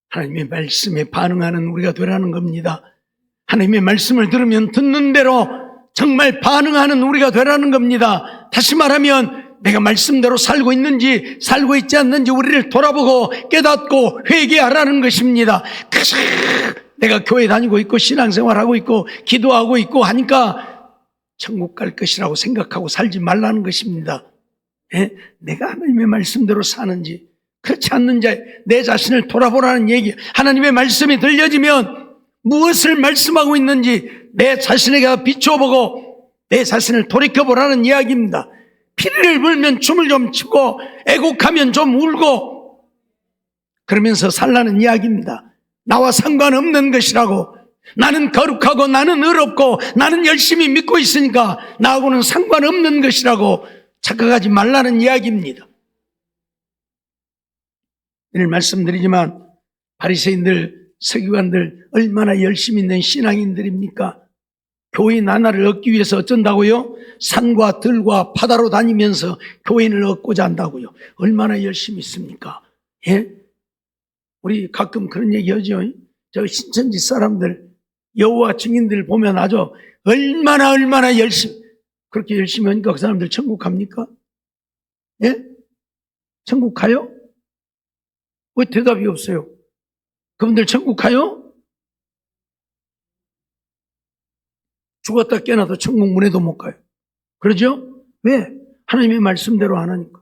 A: 하나님의 말씀에 반응하는 우리가 되라는 겁니다. 하나님의 말씀을 들으면 듣는 대로 정말 반응하는 우리가 되라는 겁니다. 다시 말하면 내가 말씀대로 살고 있는지 살고 있지 않는지 우리를 돌아보고 깨닫고 회개하라는 것입니다. 내가 교회 다니고 있고 신앙생활하고 있고 기도하고 있고 하니까 천국 갈 것이라고 생각하고 살지 말라는 것입니다. 예? 내가 하나님의 말씀대로 사는지 그렇지 않는지 내 자신을 돌아보라는 얘기. 하나님의 말씀이 들려지면 무엇을 말씀하고 있는지 내 자신에게 비춰보고 내 자신을 돌이켜보라는 이야기입니다. 피리를 불면 춤을 좀 추고 애곡하면 좀 울고 그러면서 살라는 이야기입니다. 나와 상관없는 것이라고. 나는 거룩하고 나는 의롭고 나는 열심히 믿고 있으니까 나하고는 상관없는 것이라고 착각하지 말라는 이야기입니다. 늘 말씀드리지만 바리새인들, 서기관들 얼마나 열심히 있는 신앙인들입니까? 교인 하나를 얻기 위해서 어쩐다고요? 산과 들과 바다로 다니면서 교인을 얻고자 한다고요. 얼마나 열심히 있습니까? 예? 우리 가끔 그런 얘기 하죠. 저 신천지 사람들 여호와 증인들 보면 아주 얼마나 열심히 그렇게 열심히 하니까 그 사람들 천국 갑니까? 예? 천국 가요? 왜 대답이 없어요? 그분들 천국 가요? 죽었다 깨어나도 천국 문에도 못 가요. 그러죠? 왜? 하나님의 말씀대로 안 하니까.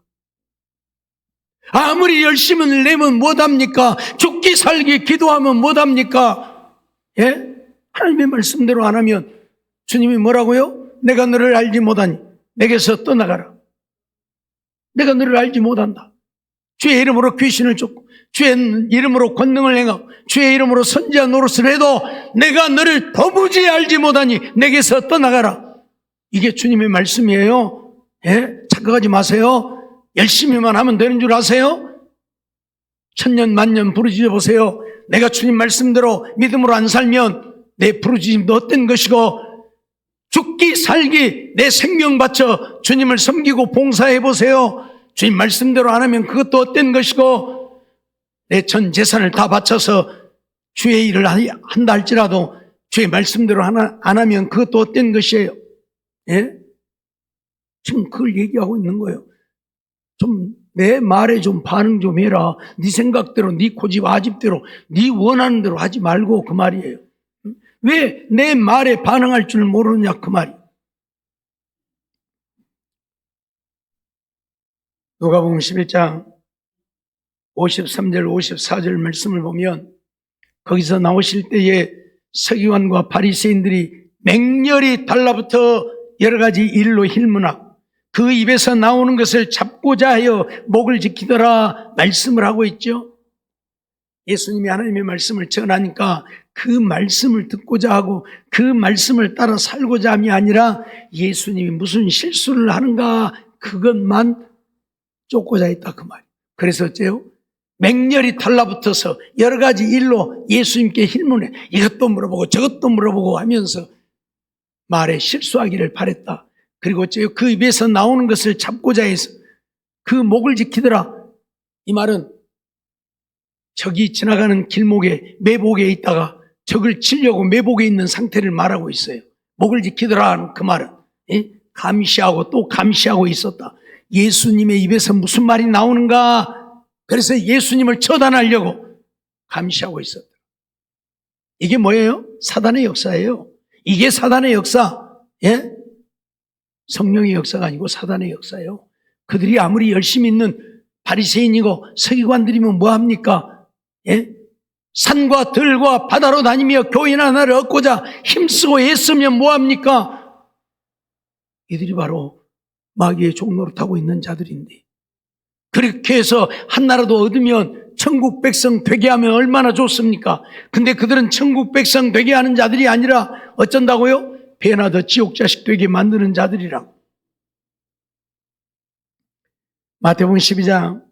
A: 아무리 열심을 내면 못합니까? 죽기 살기 기도하면 못합니까? 예? 하나님의 말씀대로 안 하면 주님이 뭐라고요? 내가 너를 알지 못하니 내게서 떠나가라. 내가 너를 알지 못한다. 주의 이름으로 귀신을 쫓고 주의 이름으로 권능을 행하고 주의 이름으로 선지자 노릇을 해도 내가 너를 도무지 알지 못하니 내게서 떠나가라. 이게 주님의 말씀이에요. 예? 착각하지 마세요. 열심히만 하면 되는 줄 아세요? 천년 만년 부르짖어 보세요. 내가 주님 말씀대로 믿음으로 안 살면 내 부르짖음도 헛된 것이고 죽기 살기 내 생명 바쳐 주님을 섬기고 봉사해 보세요. 주님 말씀대로 안 하면 그것도 헛된 것이고 내 전 재산을 다 바쳐서 주의 일을 한다 할지라도 주의 말씀대로 안 하면 그것도 헛된 것이에요. 예? 지금 그걸 얘기하고 있는 거예요. 좀 내 말에 좀 반응 좀 해라. 네 생각대로 네 고집 아집대로 네 원하는 대로 하지 말고 그 말이에요. 왜 내 말에 반응할 줄 모르느냐 그 말이. 누가복음 11장 53절 54절 말씀을 보면 거기서 나오실 때에 서기관과 바리새인들이 맹렬히 달라붙어 여러 가지 일로 힐문하고 그 입에서 나오는 것을 잡고자 하여 목을 지키더라 말씀을 하고 있죠. 예수님이 하나님의 말씀을 전하니까 그 말씀을 듣고자 하고 그 말씀을 따라 살고자 함이 아니라 예수님이 무슨 실수를 하는가 그것만 쫓고자 했다 그 말이에요. 그래서 어째요? 맹렬히 달라붙어서 여러 가지 일로 예수님께 힐문해 이것도 물어보고 저것도 물어보고 하면서 말에 실수하기를 바랬다. 그리고 그 입에서 나오는 것을 잡고자 해서 그 목을 지키더라. 이 말은 적이 지나가는 길목에 매복에 있다가 적을 치려고 매복에 있는 상태를 말하고 있어요. 목을 지키더라 그 말은 감시하고 또 감시하고 있었다. 예수님의 입에서 무슨 말이 나오는가? 그래서 예수님을 처단하려고 감시하고 있었다. 이게 뭐예요? 사단의 역사예요. 이게 사단의 역사. 예? 성령의 역사가 아니고 사단의 역사예요. 그들이 아무리 열심히 있는 바리새인이고 서기관들이면 뭐합니까? 예? 산과 들과 바다로 다니며 교인 하나를 얻고자 힘쓰고 애쓰면 뭐합니까? 이들이 바로 마귀의 종노릇하고 있는 자들인데 그렇게 해서 한나라도 얻으면 천국 백성 되게 하면 얼마나 좋습니까? 근데 그들은 천국 백성 되게 하는 자들이 아니라 어쩐다고요? 배나 더 지옥 자식 되게 만드는 자들이라. 마태복음 12장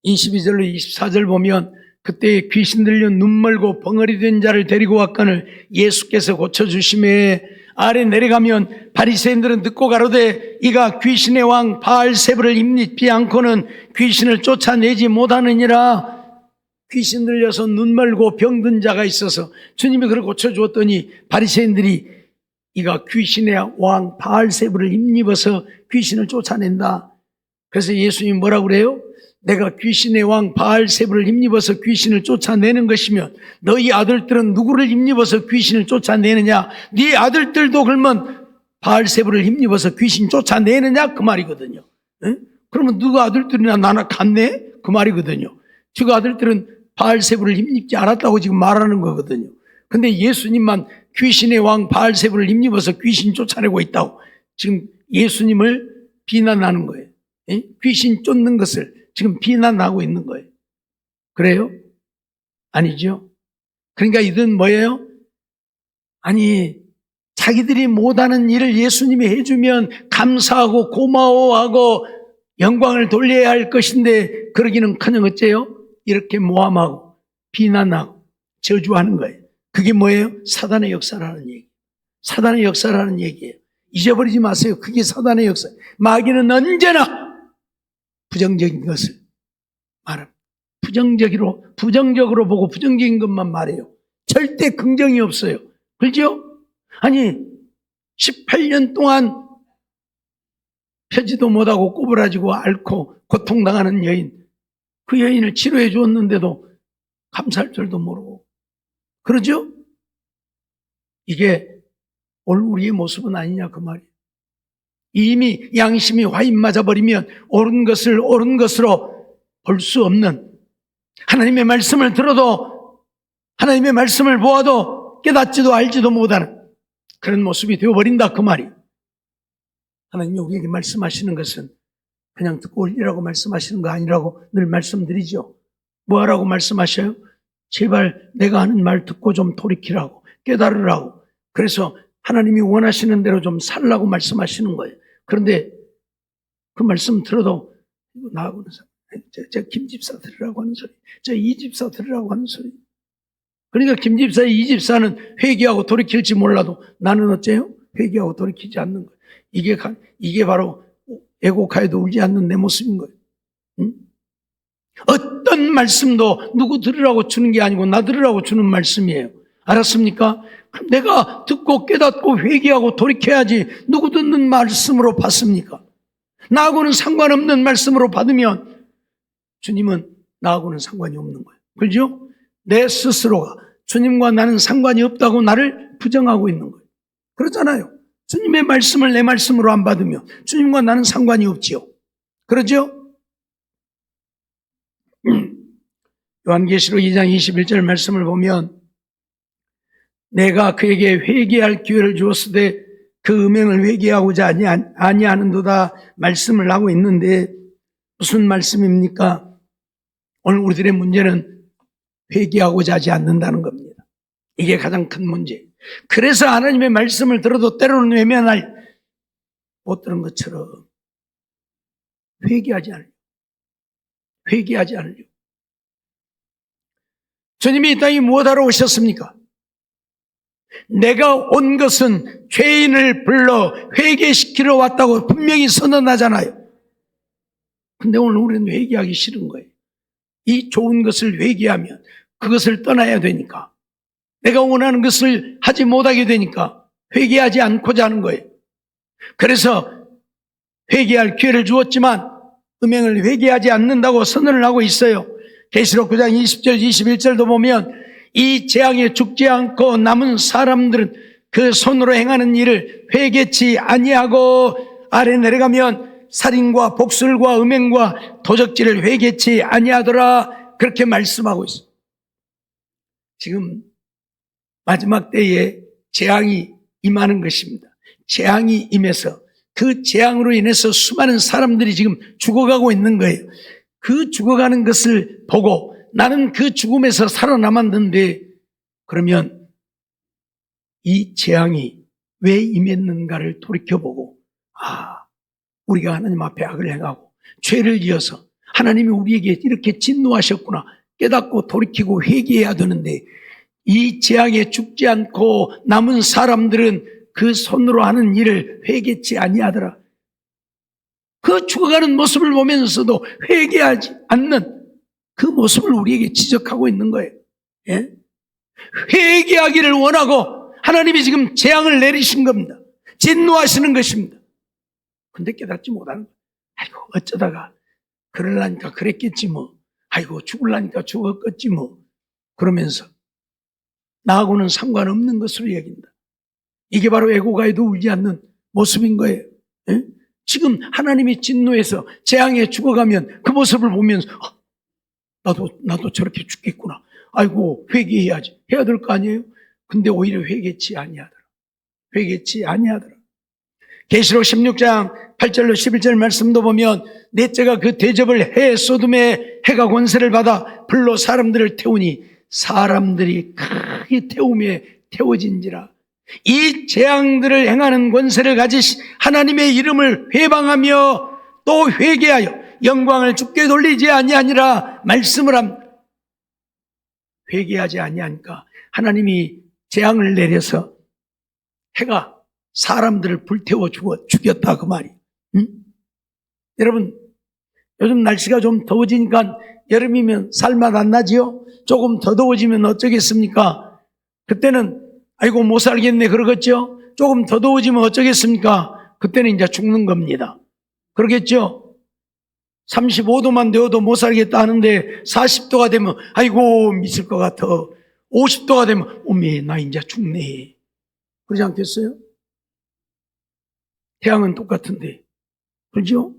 A: 22절로 24절 보면 그때 귀신 들려 눈 멀고 벙어리 된 자를 데리고 왔거늘 예수께서 고쳐주심에 아래 내려가면 바리새인들은 듣고 가로되 이가 귀신의 왕 바알세불을 입지 않고는 귀신을 쫓아내지 못하느니라. 귀신 들려서 눈 멀고 병든 자가 있어서 주님이 그를 고쳐주었더니 바리새인들이 이가 귀신의 왕 바알세불을 입어서 귀신을 쫓아낸다. 그래서 예수님이 뭐라고 그래요? 내가 귀신의 왕 바알세불을 입어서 귀신을 쫓아내는 것이면 너희 아들들은 누구를 입어서 귀신을 쫓아내느냐? 네 아들들도 그러면 바알세불을 입어서 귀신 쫓아내느냐? 그 말이거든요. 에? 그러면 누가 아들들이나 나나 같네? 그 말이거든요. 그 아들들은 바알세불을 입지 않았다고 지금 말하는 거거든요. 근데 예수님만 귀신의 왕 바알세불을 입어서 귀신 쫓아내고 있다고 지금 예수님을 비난하는 거예요. 에? 귀신 쫓는 것을 지금 비난하고 있는 거예요. 그래요? 아니죠. 그러니까 이들은 뭐예요? 아니 자기들이 못하는 일을 예수님이 해주면 감사하고 고마워하고 영광을 돌려야 할 것인데 그러기는커녕 어째요? 이렇게 모함하고 비난하고 저주하는 거예요. 그게 뭐예요? 사단의 역사라는 얘기. 사단의 역사라는 얘기예요. 잊어버리지 마세요. 그게 사단의 역사. 마귀는 언제나 부정적인 것을 말합니다. 부정적으로 보고 부정적인 것만 말해요. 절대 긍정이 없어요. 그렇죠? 아니 18년 동안 펴지도 못하고 꼬부라지고 앓고 고통당하는 여인, 그 여인을 치료해 주었는데도 감사할 줄도 모르고 그러죠? 이게 오늘 우리의 모습은 아니냐 그 말이에요. 이미 양심이 화인 맞아버리면 옳은 것을 옳은 것으로 볼 수 없는, 하나님의 말씀을 들어도 하나님의 말씀을 보아도 깨닫지도 알지도 못하는 그런 모습이 되어버린다 그 말이. 하나님이 우리에게 말씀하시는 것은 그냥 듣고 올리라고 말씀하시는 거 아니라고 늘 말씀드리죠. 뭐하라고 말씀하셔요? 제발 내가 하는 말 듣고 좀 돌이키라고, 깨달으라고. 그래서 하나님이 원하시는 대로 좀 살라고 말씀하시는 거예요. 그런데 그 말씀 들어도 나하고는 저 김 집사 들으라고 하는 소리, 저 이 집사 들으라고 하는 소리. 그러니까 김 집사, 이 집사는 회개하고 돌이킬지 몰라도 나는 어째요? 회개하고 돌이키지 않는 거예요. 이게 바로 애곡하여도 울지 않는 내 모습인 거예요. 응? 어떤 말씀도 누구 들으라고 주는 게 아니고 나 들으라고 주는 말씀이에요. 알았습니까? 그럼 내가 듣고 깨닫고 회개하고 돌이켜야지 누구 듣는 말씀으로 받습니까? 나하고는 상관없는 말씀으로 받으면 주님은 나하고는 상관이 없는 거예요. 그렇죠? 내 스스로가 주님과 나는 상관이 없다고 나를 부정하고 있는 거예요. 그렇잖아요. 주님의 말씀을 내 말씀으로 안 받으면 주님과 나는 상관이 없지요. 그렇죠? 요한계시록 2장 21절 말씀을 보면 내가 그에게 회개할 기회를 주었으되 그 음행을 회개하고자 아니하는도다 말씀을 하고 있는데 무슨 말씀입니까? 오늘 우리들의 문제는 회개하고자 하지 않는다는 겁니다. 이게 가장 큰 문제. 그래서 하나님의 말씀을 들어도 때로는 외면할 못 들은 것처럼 회개하지 않으려. 주님이 이 땅에 무엇하러 오셨습니까? 내가 온 것은 죄인을 불러 회개시키러 왔다고 분명히 선언하잖아요. 근데 오늘 우리는 회개하기 싫은 거예요. 이 좋은 것을 회개하면 그것을 떠나야 되니까, 내가 원하는 것을 하지 못하게 되니까 회개하지 않고자 하는 거예요. 그래서 회개할 기회를 주었지만 음행을 회개하지 않는다고 선언을 하고 있어요. 계시록 9장 20절 21절도 보면 이 재앙에 죽지 않고 남은 사람들은 그 손으로 행하는 일을 회개치 아니하고, 아래 내려가면 살인과 복술과 음행과 도적질을 회개치 아니하더라, 그렇게 말씀하고 있어요. 지금 마지막 때에 재앙이 임하는 것입니다. 재앙이 임해서 그 재앙으로 인해서 수많은 사람들이 지금 죽어가고 있는 거예요. 그 죽어가는 것을 보고 나는 그 죽음에서 살아남았는데, 그러면 이 재앙이 왜 임했는가를 돌이켜보고, 우리가 하나님 앞에 악을 행하고 죄를 지어서 하나님이 우리에게 이렇게 진노하셨구나 깨닫고 돌이키고 회개해야 되는데, 이 재앙에 죽지 않고 남은 사람들은 그 손으로 하는 일을 회개치 아니하더라. 그 죽어가는 모습을 보면서도 회개하지 않는 그 모습을 우리에게 지적하고 있는 거예요. 예? 회개하기를 원하고 하나님이 지금 재앙을 내리신 겁니다. 진노하시는 것입니다. 근데 깨닫지 못하는 거예요. 아이고 어쩌다가 그러려니까 그랬겠지 뭐, 아이고 죽으려니까 죽었겠지 뭐, 그러면서 나하고는 상관없는 것으로 여긴다. 이게 바로 애고가에도 울지 않는 모습인 거예요. 예? 지금 하나님이 진노해서 재앙에 죽어가면 그 모습을 보면서 나도 저렇게 죽겠구나, 아이고 회개해야지 해야 될 거 아니에요. 근데 오히려 회개치 아니하더라. 회개치 아니하더라. 계시록 16장 8절로 11절 말씀도 보면, 넷째가 그 대접을 해 소돔의 해가 권세를 받아 불로 사람들을 태우니 사람들이 크게 태움에 태워진지라. 이 재앙들을 행하는 권세를 가지신 하나님의 이름을 회방하며 또 회개하여 영광을 주께 돌리지 아니하니라 말씀을 합니다. 회개하지 아니하니까 하나님이 재앙을 내려서 해가 사람들을 불태워 죽였다, 그 말이. 응? 여러분, 요즘 날씨가 좀 더워지니까 여름이면 살맛 안 나지요? 조금 더 더워지면 어쩌겠습니까? 그때는 아이고 못 살겠네 그러겠죠? 조금 더 더워지면 어쩌겠습니까? 그때는 이제 죽는 겁니다. 그러겠죠? 35도만 되어도 못 살겠다 하는데 40도가 되면 아이고 미칠 것 같아. 50도가 되면 오메 나 이제 죽네. 그러지 않겠어요? 태양은 똑같은데, 그렇죠?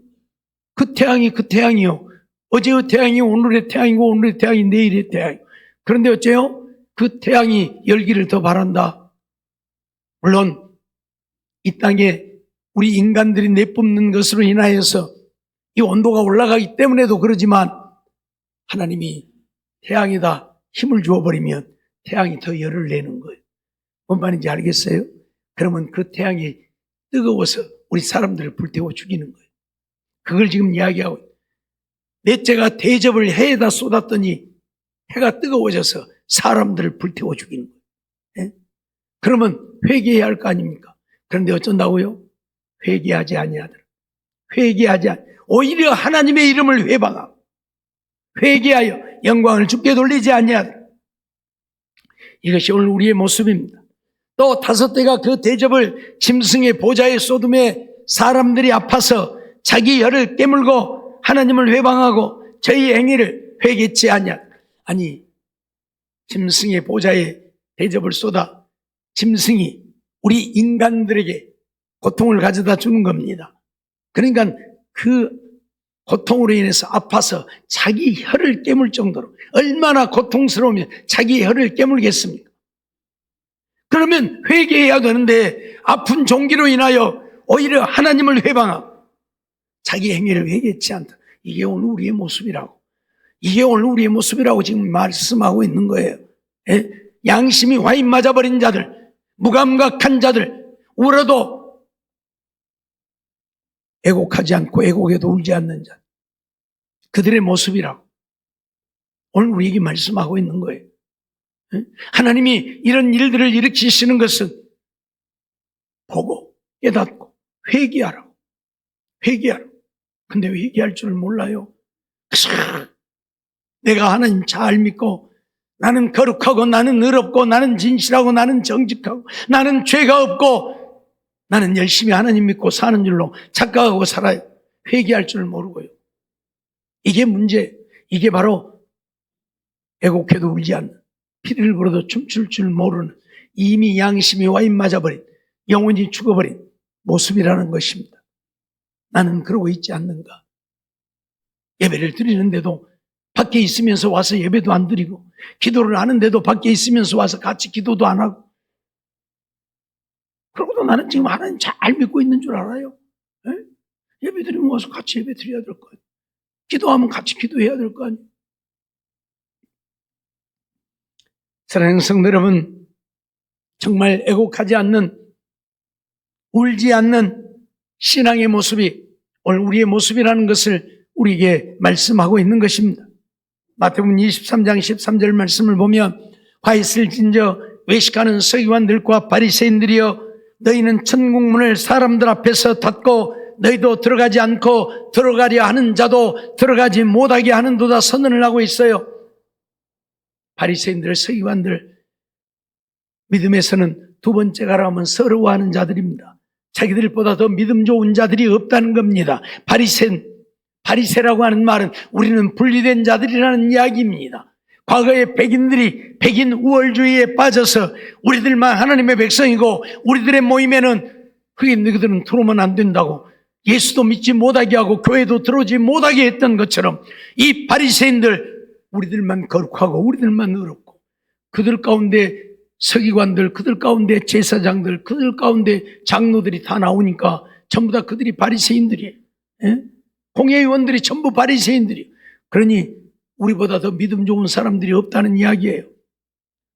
A: 그 태양이 그 태양이요. 어제의 태양이 오늘의 태양이고 오늘의 태양이 내일의 태양이고. 그런데 어째요? 그 태양이 열기를 더 바란다. 물론 이 땅에 우리 인간들이 내뿜는 것으로 인하여서 이 온도가 올라가기 때문에도 그러지만, 하나님이 태양에다 힘을 주어버리면 태양이 더 열을 내는 거예요. 뭔 말인지 알겠어요? 그러면 그 태양이 뜨거워서 우리 사람들을 불태워 죽이는 거예요. 그걸 지금 이야기하고, 넷째가 대접을 해에다 쏟았더니 해가 뜨거워져서 사람들을 불태워 죽이는 거예요. 예? 그러면 회개해야 할 거 아닙니까? 그런데 어쩐다고요? 회개하지 아니하더라. 오히려 하나님의 이름을 회방하고 회개하여 영광을 주께 돌리지 아니하더라. 이것이 오늘 우리의 모습입니다. 또 다섯째가 그 대접을 짐승의 보좌에 쏟음에 사람들이 아파서 자기 혀를 깨물고 하나님을 회방하고 저희 행위를 회개치 아니하더라. 아니, 짐승의 보좌에 대접을 쏟아 짐승이 우리 인간들에게 고통을 가져다 주는 겁니다. 그러니까 그 고통으로 인해서 아파서 자기 혀를 깨물 정도로, 얼마나 고통스러우면 자기 혀를 깨물겠습니까? 그러면 회개해야 되는데 아픈 종기로 인하여 오히려 하나님을 회방하고 자기 행위를 회개치 않다. 이게 오늘 우리의 모습이라고. 이게 오늘 우리의 모습이라고 지금 말씀하고 있는 거예요. 예? 양심이 와인 맞아버린 자들, 무감각한 자들, 울어도 애곡하지 않고 애곡에도 울지 않는 자, 그들의 모습이라고 오늘 우리에게 말씀하고 있는 거예요. 하나님이 이런 일들을 일으키시는 것은 보고 깨닫고 회개하라고. 회개하라고. 근데 회개할 줄 몰라요. 내가 하나님 잘 믿고 나는 거룩하고 나는 의롭고 나는 진실하고 나는 정직하고 나는 죄가 없고 나는 열심히 하나님 믿고 사는 줄로 착각하고 살아요. 회개할 줄 모르고요. 이게 문제. 이게 바로 애곡해도 울지 않는, 피를 불어도 춤출 줄 모르는, 이미 양심이 와인 맞아버린, 영혼이 죽어버린 모습이라는 것입니다. 나는 그러고 있지 않는가? 예배를 드리는데도 밖에 있으면서 와서 예배도 안 드리고, 기도를 하는데도 밖에 있으면서 와서 같이 기도도 안 하고, 그러고도 나는 지금 하나님 잘 믿고 있는 줄 알아요. 예배 드리면 와서 같이 예배 드려야 될 거 아니에요. 기도하면 같이 기도해야 될 거 아니에요. 사랑하는 성도 여러분, 정말 애곡하지 않는, 울지 않는 신앙의 모습이 오늘 우리의 모습이라는 것을 우리에게 말씀하고 있는 것입니다. 마태복음 23장 13절 말씀을 보면 화이슬 진저 외식하는 서기관들과 바리새인들이여 너희는 천국문을 사람들 앞에서 닫고 너희도 들어가지 않고 들어가려 하는 자도 들어가지 못하게 하는도다 선언을 하고 있어요. 바리새인들, 서기관들, 믿음에서는 두 번째가라 하면 서러워하는 자들입니다. 자기들보다 더 믿음 좋은 자들이 없다는 겁니다. 바리새라고 하는 말은 우리는 분리된 자들이라는 이야기입니다. 과거에 백인들이 백인 우월주의에 빠져서 우리들만 하나님의 백성이고 우리들의 모임에는 흑인 너희들은 들어오면 안 된다고 예수도 믿지 못하게 하고 교회도 들어오지 못하게 했던 것처럼 이 바리새인들 우리들만 거룩하고 우리들만 의롭고 그들 가운데 서기관들, 그들 가운데 제사장들, 그들 가운데 장로들이 다 나오니까 전부 다 그들이 바리새인들이에요. 공회의원들이 전부 바리새인들이에요. 그러니 우리보다 더 믿음 좋은 사람들이 없다는 이야기예요.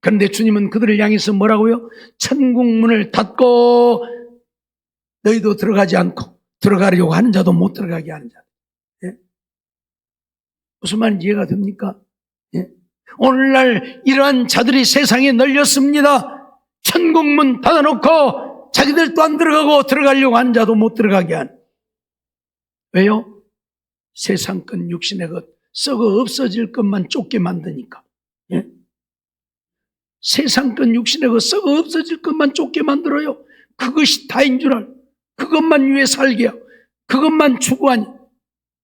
A: 그런데 주님은 그들을 향해서 뭐라고요? 천국문을 닫고 너희도 들어가지 않고 들어가려고 하는 자도 못 들어가게 하는 자. 무슨 말인지 이해가 됩니까? 오늘날 이러한 자들이 세상에 널렸습니다. 천국문 닫아놓고 자기들도 안 들어가고 들어가려고 하는 자도 못 들어가게 하는. 왜요? 세상 것 육신의 것 썩어 없어질 것만 쫓게 만드니까. 세상 것 육신의 것 썩어 없어질 것만 쫓게 만들어요. 그것이 다인 줄 알고 그것만 위해 살게 하고 그것만 추구하니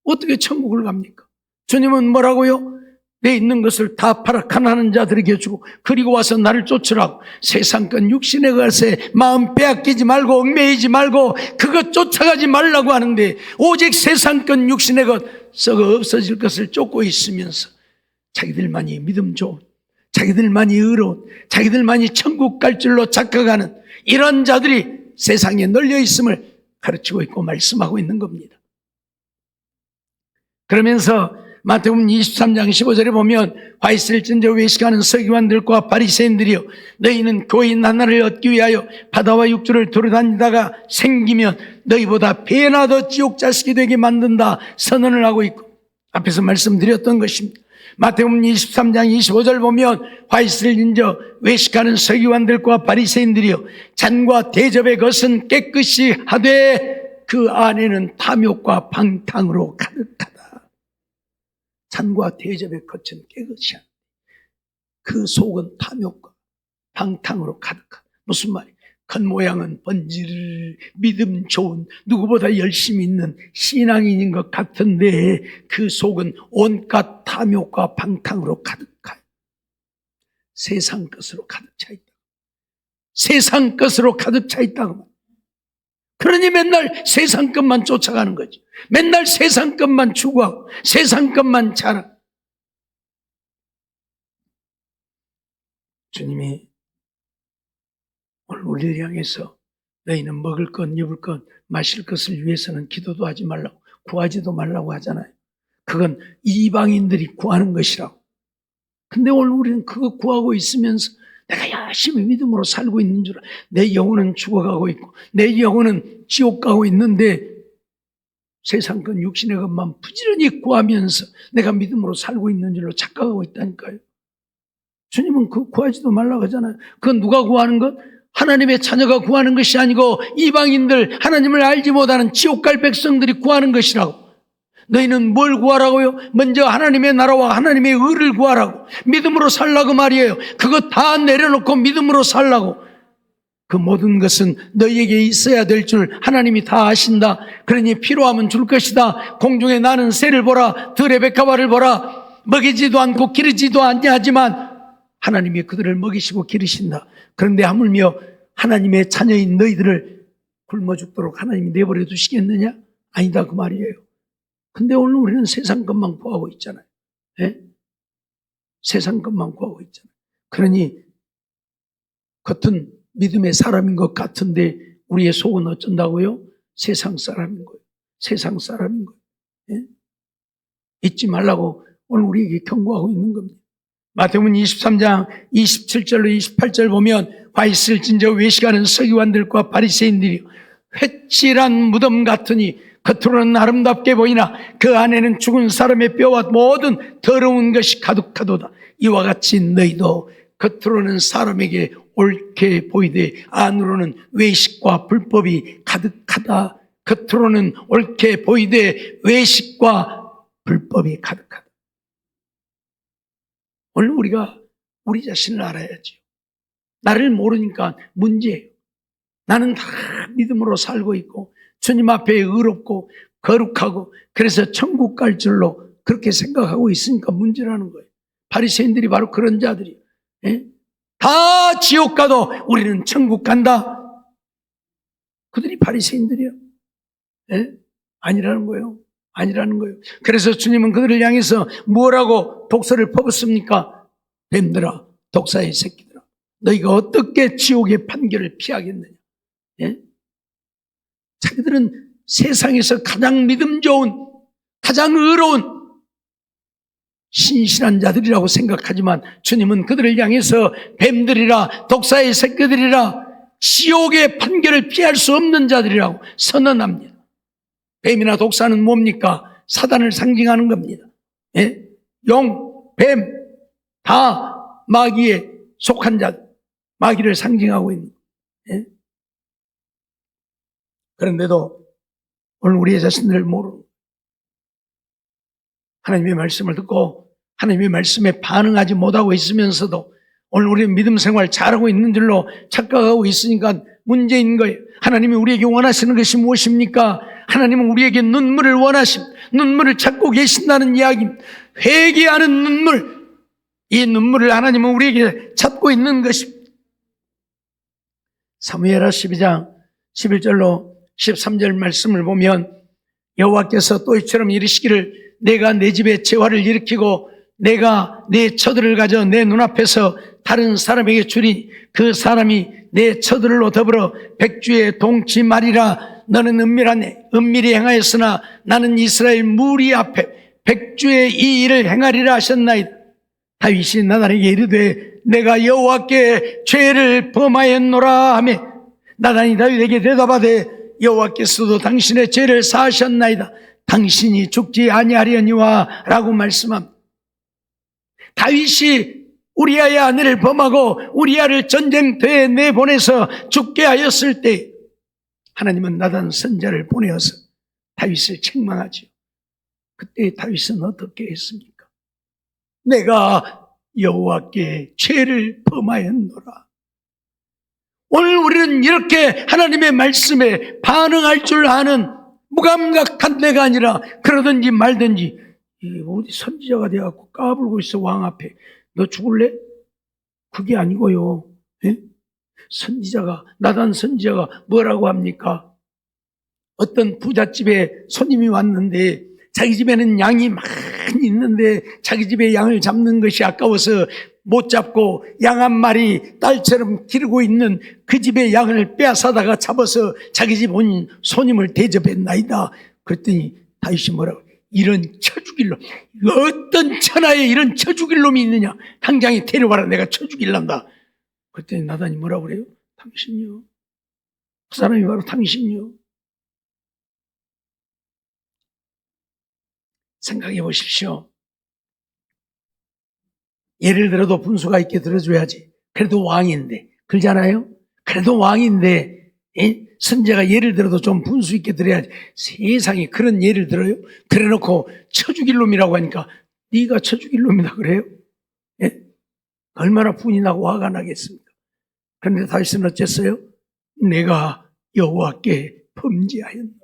A: 어떻게 천국을 갑니까? 주님은 뭐라고요? 내 있는 것을 다 팔아 가난한 자들에게 주고 그리고 와서 나를 쫓으라고. 세상 것 육신의 것에 마음 빼앗기지 말고 얽매이지 말고 그것 쫓아가지 말라고 하는데 오직 세상 것 육신의 것 썩어 없어질 것을 쫓고 있으면서 자기들만이 믿음 좋은, 자기들만이 의로운, 자기들만이 천국 갈 줄로 착각하는 이런 자들이 세상에 널려 있음을 가르치고 있고 말씀하고 있는 겁니다. 그러면서 마태복음 23장 15절에 보면 화이슬 진저 외식하는 서기관들과 바리새인들이여 너희는 교인 하나를 얻기 위하여 바다와 육지를 돌아다니다가 생기면 너희보다 배나 더 지옥 자식이 되게 만든다 선언을 하고 있고 앞에서 말씀드렸던 것입니다. 마태복음 23장 25절 보면 화이슬 진저 외식하는 서기관들과 바리새인들이여 잔과 대접의 것은 깨끗이 하되 그 안에는 탐욕과 방탕으로 가득하다. 잔과 대접의 겉은 깨끗이 하는데 그 속은 탐욕과 방탕으로 가득하다. 무슨 말이에요? 겉모양은 번질 믿음 좋은 누구보다 열심히 있는 신앙인인 것 같은데 그 속은 온갖 탐욕과 방탕으로 가득해요. 세상 것으로 가득 차 있다. 세상 것으로 가득 차 있다고. 그러니 맨날 세상 것만 쫓아가는 거죠. 맨날 세상 것만 추구하고 세상 것만 자랑. 주님이 오늘 우리를 향해서 너희는 먹을 것, 입을 것, 마실 것을 위해서는 기도도 하지 말라고 구하지도 말라고 하잖아요. 그건 이방인들이 구하는 것이라고. 근데 오늘 우리는 그거 구하고 있으면서 내가 열심히 믿음으로 살고 있는 줄 알아. 내 영혼은 죽어가고 있고 내 영혼은 지옥 가고 있는데 세상 건 육신의 것만 부지런히 구하면서 내가 믿음으로 살고 있는 줄로 착각하고 있다니까요. 주님은 그 구하지도 말라고 하잖아요. 그건 누가 구하는 것? 하나님의 자녀가 구하는 것이 아니고 이방인들, 하나님을 알지 못하는 지옥 갈 백성들이 구하는 것이라고. 너희는 뭘 구하라고요? 먼저 하나님의 나라와 하나님의 의를 구하라고. 믿음으로 살라고 말이에요. 그거 다 내려놓고 믿음으로 살라고. 그 모든 것은 너희에게 있어야 될 줄 하나님이 다 아신다. 그러니 필요하면 줄 것이다. 공중에 나는 새를 보라, 들의 백합화를 보라. 먹이지도 않고 기르지도 아니하지만 하나님이 그들을 먹이시고 기르신다. 그런데 하물며 하나님의 자녀인 너희들을 굶어 죽도록 하나님이 내버려 두시겠느냐? 아니다 그 말이에요. 근데 오늘 우리는 세상 것만 구하고 있잖아요. 예? 세상 것만 구하고 있잖아요. 그러니 겉은 믿음의 사람인 것 같은데 우리의 속은 어쩐다고요? 세상 사람인 거예요. 세상 사람인 거예요. 예? 잊지 말라고 오늘 우리에게 경고하고 있는 겁니다. 마태복음 23장 27절로 28절 보면 화 있을진저 외식하는 서기관들과 바리새인들이 회칠한 무덤 같으니 겉으로는 아름답게 보이나 그 안에는 죽은 사람의 뼈와 모든 더러운 것이 가득하도다. 이와 같이 너희도 겉으로는 사람에게 옳게 보이되 안으로는 외식과 불법이 가득하다. 겉으로는 옳게 보이되 외식과 불법이 가득하다. 오늘 우리가 우리 자신을 알아야죠. 나를 모르니까 문제예요. 나는 다 믿음으로 살고 있고 주님 앞에 의롭고 거룩하고 그래서 천국 갈 줄로 그렇게 생각하고 있으니까 문제라는 거예요. 바리새인들이 바로 그런 자들이에요. 예? 다 지옥 가도 우리는 천국 간다. 그들이 바리새인들이에요. 예? 아니라는 거예요. 아니라는 거예요. 그래서 주님은 그들을 향해서 뭐라고 독서를 퍼붓습니까? 뱀들아, 독사의 새끼들아, 너희가 어떻게 지옥의 판결을 피하겠느냐? 예? 자기들은 세상에서 가장 믿음 좋은, 가장 의로운 신실한 자들이라고 생각하지만 주님은 그들을 향해서 뱀들이라, 독사의 새끼들이라, 지옥의 판결을 피할 수 없는 자들이라고 선언합니다. 뱀이나 독사는 뭡니까? 사단을 상징하는 겁니다. 예? 용, 뱀, 다 마귀에 속한 자, 마귀를 상징하고 있는 거예요. 예? 그런데도 오늘 우리의 자신들을 모르고 하나님의 말씀을 듣고 하나님의 말씀에 반응하지 못하고 있으면서도 오늘 우리는 믿음 생활 잘하고 있는 줄로 착각하고 있으니까 문제인 거예요. 하나님이 우리에게 원하시는 것이 무엇입니까? 하나님은 우리에게 눈물을 원하심, 눈물을 찾고 계신다는 이야기, 회개하는 눈물, 이 눈물을 하나님은 우리에게 찾고 있는 것입니다. 사무엘하 12장 11절로 13절 말씀을 보면 여호와께서 또 이처럼 이르시기를 내가 내 집에 재화를 일으키고 내가 내 처들을 가져 내 눈앞에서 다른 사람에게 주리 그 사람이 내 처들로 더불어 백주에 동치말이라. 너는 은밀히 행하였으나 나는 이스라엘 무리 앞에 백주에 이 일을 행하리라 하셨나이다. 다윗이 나단에게 이르되 내가 여호와께 죄를 범하였노라 하매 나단이 다윗에게 대답하되 여호와께서도 당신의 죄를 사하셨나이다. 당신이 죽지 아니하려니와 라고 말씀합니다. 다윗이 우리아의 아내를 범하고 우리아를 전쟁터에 내보내서 죽게 하였을 때 하나님은 나단 선지자를 보내어서 다윗을 책망하죠. 그때 다윗은 어떻게 했습니까? 내가 여호와께 죄를 범하였노라. 오늘 우리는 이렇게 하나님의 말씀에 반응할 줄 아는 무감각한 내가 아니라 그러든지 말든지 어디 선지자가 돼갖고 까불고 있어 왕 앞에. 너 죽을래? 그게 아니고요. 예? 선지자가 나단 선지자가 뭐라고 합니까? 어떤 부잣집에 손님이 왔는데 자기 집에는 양이 많이 있는데 자기 집에 양을 잡는 것이 아까워서 못 잡고 양 한 마리 딸처럼 기르고 있는 그 집의 양을 빼앗아다가 잡아서 자기 집 온 손님을 대접했나이다. 그랬더니 다윗이 뭐라고? 이런 쳐죽일 놈, 어떤 천하에 이런 쳐죽일 놈이 있느냐? 당장에 데려와라, 내가 쳐죽일란다. 그랬더니 나단이 뭐라고 그래요? 당신이요. 그 사람이 바로 당신이요. 생각해 보십시오. 예를 들어도 분수가 있게 들어줘야지. 그래도 왕인데. 그러잖아요? 그래도 왕인데, 선제가 예를 들어도 좀 분수 있게 들어야지. 세상에 그런 예를 들어요? 그래 놓고 쳐 죽일 놈이라고 하니까 네가 쳐 죽일 놈이다 그래요? 예? 얼마나 분이 나고 화가 나겠습니까? 그런데 다윗은 어쨌어요? 내가 여호와께 범죄하였노라.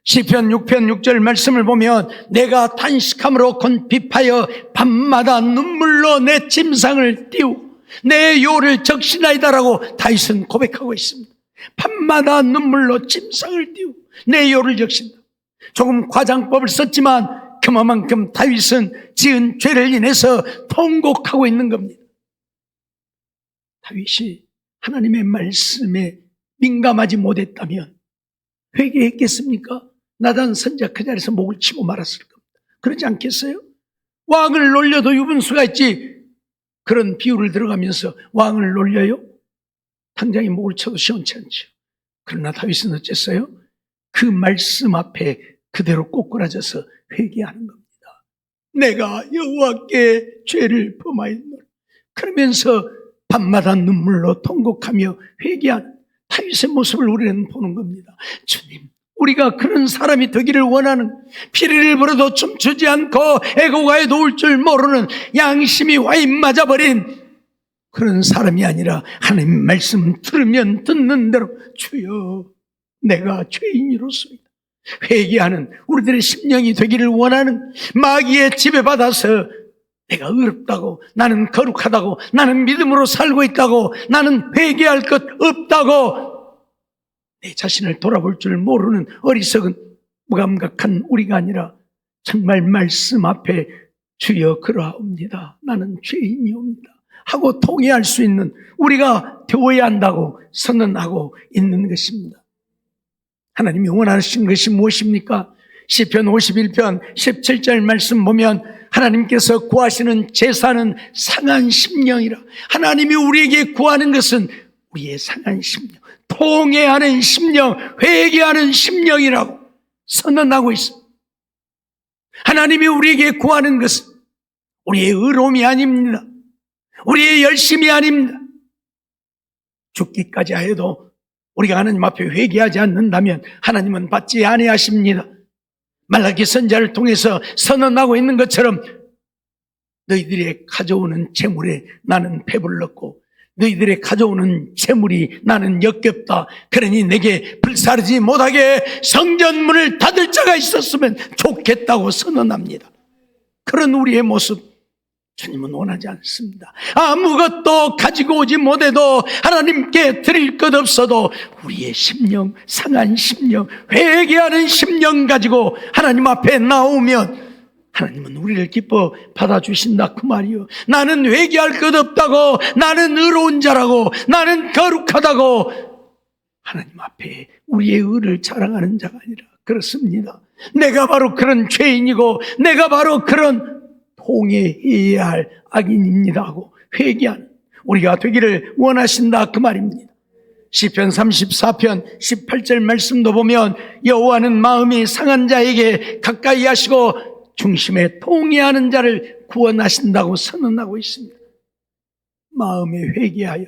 A: 시편 6편 6절 말씀을 보면 내가 탄식함으로 곤핍하여 밤마다 눈물로 내 침상을 띄우고 내 요를 적신하이다라고 다윗은 고백하고 있습니다. 밤마다 눈물로 침상을 띄우고 내 요를 적신다. 조금 과장법을 썼지만 그만큼 다윗은 지은 죄를 인해서 통곡하고 있는 겁니다. 다윗이 하나님의 말씀에 민감하지 못했다면 회개했겠습니까? 나단 선지자 그 자리에서 목을 치고 말았을 겁니다. 그러지 않겠어요? 왕을 놀려도 유분수가 있지. 그런 비유를 들어가면서 왕을 놀려요? 당장에 목을 쳐도 시원치 않죠. 그러나 다윗은 어쨌어요? 그 말씀 앞에 그대로 꼬꾸라져서 회개하는 겁니다. 내가 여호와께 죄를 범하였노라. 그러면서 밤마다 눈물로 통곡하며 회개하는 다윗의 모습을 우리는 보는 겁니다. 주님, 우리가 그런 사람이 되기를 원하는, 피리를 불어도 춤추지 않고 애고가에 놓을 줄 모르는 양심이 와인 맞아버린 그런 사람이 아니라 하나님 말씀 들으면 듣는 대로 주여 내가 죄인이로소이다 회개하는 우리들의 심령이 되기를 원하는, 마귀의 지배받아서 내가 의롭다고, 나는 거룩하다고, 나는 믿음으로 살고 있다고, 나는 회개할 것 없다고 내 자신을 돌아볼 줄 모르는 어리석은 무감각한 우리가 아니라 정말 말씀 앞에 주여 그러하옵니다, 나는 죄인이옵니다 하고 통회할 수 있는 우리가 되어야 한다고 선언하고 있는 것입니다. 하나님이 원하신 것이 무엇입니까? 시편 51편 17절 말씀 보면 하나님께서 구하시는 제사는 상한 심령이라. 하나님이 우리에게 구하는 것은 우리의 상한 심령, 통회하는 심령, 회개하는 심령이라고 선언하고 있습니다. 하나님이 우리에게 구하는 것은 우리의 의로움이 아닙니다. 우리의 열심이 아닙니다. 죽기까지 하여도 우리가 하나님 앞에 회개하지 않는다면 하나님은 받지 아니하십니다. 말라기 선지자를 통해서 선언하고 있는 것처럼 너희들이 가져오는 재물에 나는 배불렀고 너희들이 가져오는 재물이 나는 역겹다. 그러니 내게 불사르지 못하게 성전문을 닫을 자가 있었으면 좋겠다고 선언합니다. 그런 우리의 모습 주님은 원하지 않습니다. 아무것도 가지고 오지 못해도 하나님께 드릴 것 없어도 우리의 심령, 상한 심령, 회개하는 심령 가지고 하나님 앞에 나오면 하나님은 우리를 기뻐 받아주신다 그 말이요. 나는 회개할 것 없다고, 나는 의로운 자라고, 나는 거룩하다고 하나님 앞에 우리의 의를 자랑하는 자가 아니라 그렇습니다. 내가 바로 그런 죄인이고 내가 바로 그런 통회해야 할 악인입니다 하고 회개하는 우리가 되기를 원하신다 그 말입니다. 시편 34편 18절 말씀도 보면 여호와는 마음이 상한 자에게 가까이 하시고 중심에 통회하는 자를 구원하신다고 선언하고 있습니다. 마음에 회개하여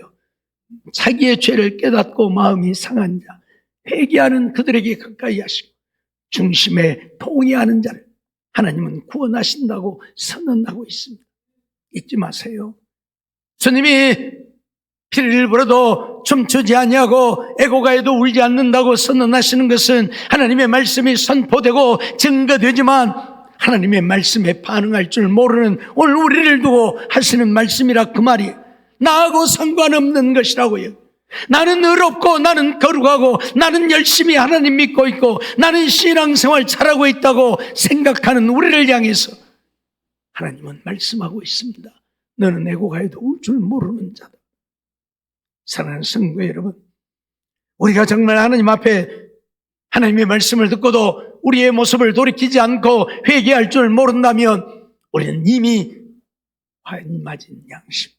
A: 자기의 죄를 깨닫고 마음이 상한 자, 회개하는 그들에게 가까이 하시고 중심에 통회하는 자를 하나님은 구원하신다고 선언하고 있습니다. 잊지 마세요. 주님이 피를 불어도 춤추지 아니하고 애고가에도 울지 않는다고 선언하시는 것은 하나님의 말씀이 선포되고 증거되지만 하나님의 말씀에 반응할 줄 모르는 오늘 우리를 두고 하시는 말씀이라 그 말이 나하고 상관없는 것이라고요. 나는 의롭고 나는 거룩하고 나는 열심히 하나님 믿고 있고 나는 신앙생활 잘하고 있다고 생각하는 우리를 향해서 하나님은 말씀하고 있습니다. 너는 애고가에도 울 줄 모르는 자다. 사랑하는 성도 여러분, 우리가 정말 하나님 앞에 하나님의 말씀을 듣고도 우리의 모습을 돌이키지 않고 회개할 줄 모른다면 우리는 이미 화인 맞은 양심,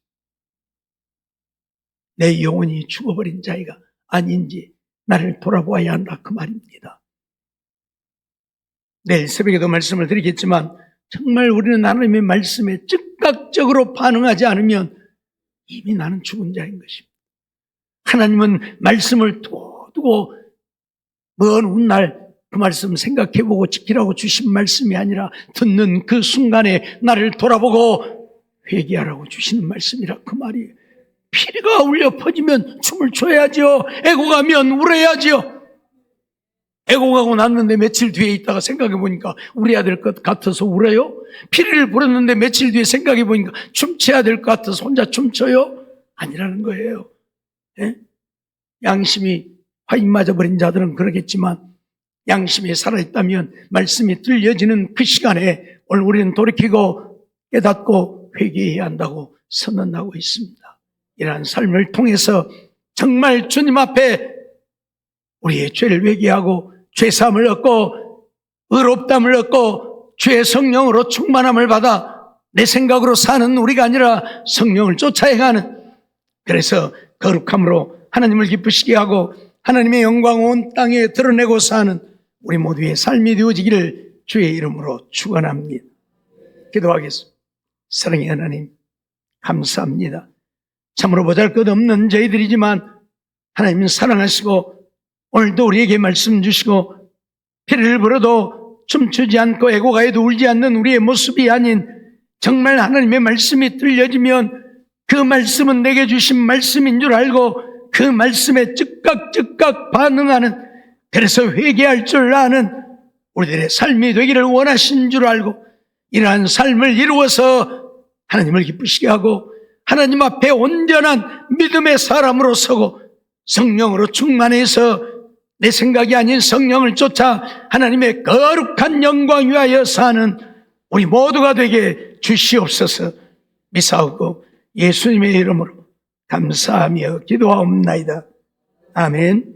A: 내 영혼이 죽어버린 자가 아닌지 나를 돌아보아야 한다 그 말입니다. 내일 새벽에도 말씀을 드리겠지만 정말 우리는 하나님의 말씀에 즉각적으로 반응하지 않으면 이미 나는 죽은 자인 것입니다. 하나님은 말씀을 두고 먼 훗날 그 말씀 생각해보고 지키라고 주신 말씀이 아니라 듣는 그 순간에 나를 돌아보고 회개하라고 주시는 말씀이라 그 말이에요. 피리가 울려 퍼지면 춤을 춰야죠. 애고가면 울어야죠. 애고가고 났는데 며칠 뒤에 있다가 생각해보니까 울어야 될 것 같아서 울어요? 피리를 불었는데 며칠 뒤에 생각해보니까 춤춰야 될 것 같아서 혼자 춤춰요? 아니라는 거예요. 예? 양심이 화인 맞아버린 자들은 그러겠지만 양심이 살아있다면 말씀이 들려지는 그 시간에 오늘 우리는 돌이키고 깨닫고 회개해야 한다고 선언하고 있습니다. 이러한 삶을 통해서 정말 주님 앞에 우리의 죄를 회개하고 죄사함을 얻고 의롭다함을 얻고 주의 성령으로 충만함을 받아 내 생각으로 사는 우리가 아니라 성령을 쫓아 행하는, 그래서 거룩함으로 하나님을 기쁘시게 하고 하나님의 영광 온 땅에 드러내고 사는 우리 모두의 삶이 되어지기를 주의 이름으로 축원합니다. 기도하겠습니다. 사랑의 하나님, 감사합니다. 참으로 보잘것없는 저희들이지만 하나님은 사랑하시고 오늘도 우리에게 말씀 주시고 피를 불어도 춤추지 않고 애고가에도 울지 않는 우리의 모습이 아닌 정말 하나님의 말씀이 들려지면 그 말씀은 내게 주신 말씀인 줄 알고 그 말씀에 즉각 반응하는, 그래서 회개할 줄 아는 우리들의 삶이 되기를 원하신 줄 알고 이러한 삶을 이루어서 하나님을 기쁘시게 하고 하나님 앞에 온전한 믿음의 사람으로 서고 성령으로 충만해서 내 생각이 아닌 성령을 쫓아 하나님의 거룩한 영광 위하여 사는 우리 모두가 되게 주시옵소서. 미사오고 예수님의 이름으로 감사하며 기도하옵나이다. 아멘.